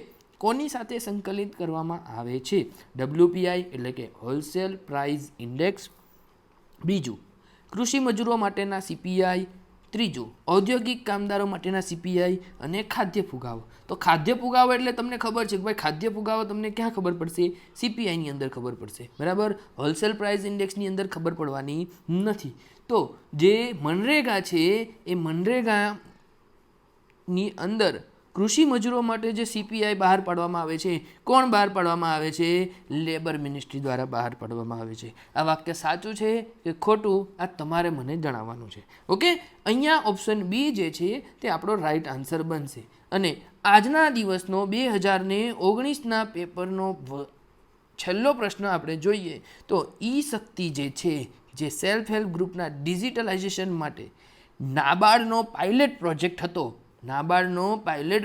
કોની સાથે સંકલિત કરવામાં આવે છે? WPI એટલે કે હોલસેલ પ્રાઇસ ઇન્ડેક્સ, બીજું કૃષિ મજૂરો માટેના CPI, ત્રીજું ઔદ્યોગિક કામદારો માટેના CPI અને ખાદ્ય ફુગાવો. તો ખાદ્ય ફુગાવો એટલે તમને ખબર છે કે ભાઈ ખાદ્ય ફુગાવો તમને ક્યાં ખબર પડશે? CPI ની અંદર ખબર પડશે. બરાબર. હોલસેલ પ્રાઇસ ઇન્ડેક્સની અંદર ખબર પડવાની નથી. તો જે મનરેગા છે એ મનરેગાની અંદર કૃષિ મજૂરો માટે જે CPI બહાર પાડવામાં આવે છે, કોણ બહાર પાડવામાં આવે છે? લેબર મિનિસ્ટ્રી દ્વારા બહાર પાડવામાં આવે છે. આ વાક્ય સાચું છે કે ખોટું આ તમારે મને જણાવવાનું છે. ઓકે. અહીંયા ઓપ્શન બી જે છે તે આપણો રાઈટ આન્સર બનશે. અને આજના દિવસનો 2019ના પેપરનો છેલ્લો પ્રશ્ન આપણે જોઈએ તો ઈ શક્તિ જે છે, જે સેલ્ફ હેલ્પ ગ્રુપના ડિજિટલાઇઝેશન માટે નાબાર્ડનો પાયલટ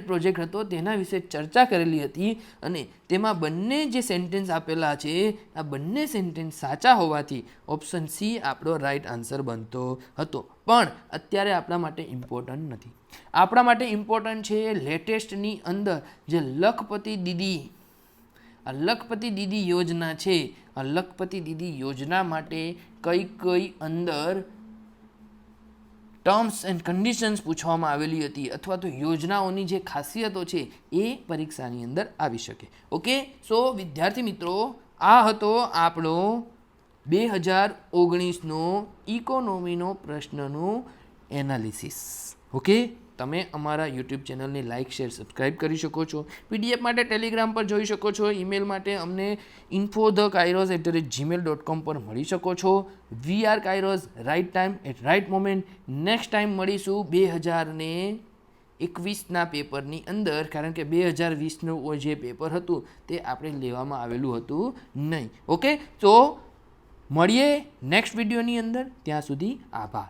પ્રોજેક્ટ હતો તેના વિશે ચર્ચા કરેલી હતી. અને તેમાં બંને જે સેન્ટેન્સ આપેલા છે આ બંને સેન્ટેન્સ સાચા હોવાથી ઓપ્શન સી આપણો રાઈટ આન્સર બનતો હતો. પણ અત્યારે આપણા માટે ઇમ્પોર્ટન્ટ નથી. આપણા માટે ઇમ્પોર્ટન્ટ છે લેટેસ્ટની અંદર જે લખપતિ દીદી યોજના છે. આ લખપતિ દીદી યોજના માટે કઈ અંદર ટર્મ્સ એન્ડ કન્ડિશન્સ પૂછવામાં આવેલી હતી, અથવા તો યોજનાઓની જે ખાસિયતો છે એ પરીક્ષાની અંદર આવી શકે. ઓકે. સો વિદ્યાર્થી મિત્રો, આ હતો આપણો 2019નો ઇકોનોમીનો પ્રશ્નનું એનાલિસિસ. ઓકે. તમે અમારા યુટ્યુબ ચેનલને લાઇક, શેર, સબસ્ક્રાઇબ કરી શકો છો. PDF માટે ટેલિગ્રામ પર જોઈ શકો છો. ઈમેલ માટે અમને info.kairos@gmail.com પર મળી શકો છો. We are Kairos, right time at right moment. Next time મળીશું 2021ના પેપરની અંદર, કારણ કે 2020નું જે પેપર હતું તે આપણે લેવામાં આવેલું હતું નહીં. ઓકે. તો મળીએ નેક્સ્ટ વિડીયોની અંદર. ત્યાં સુધી આભાર.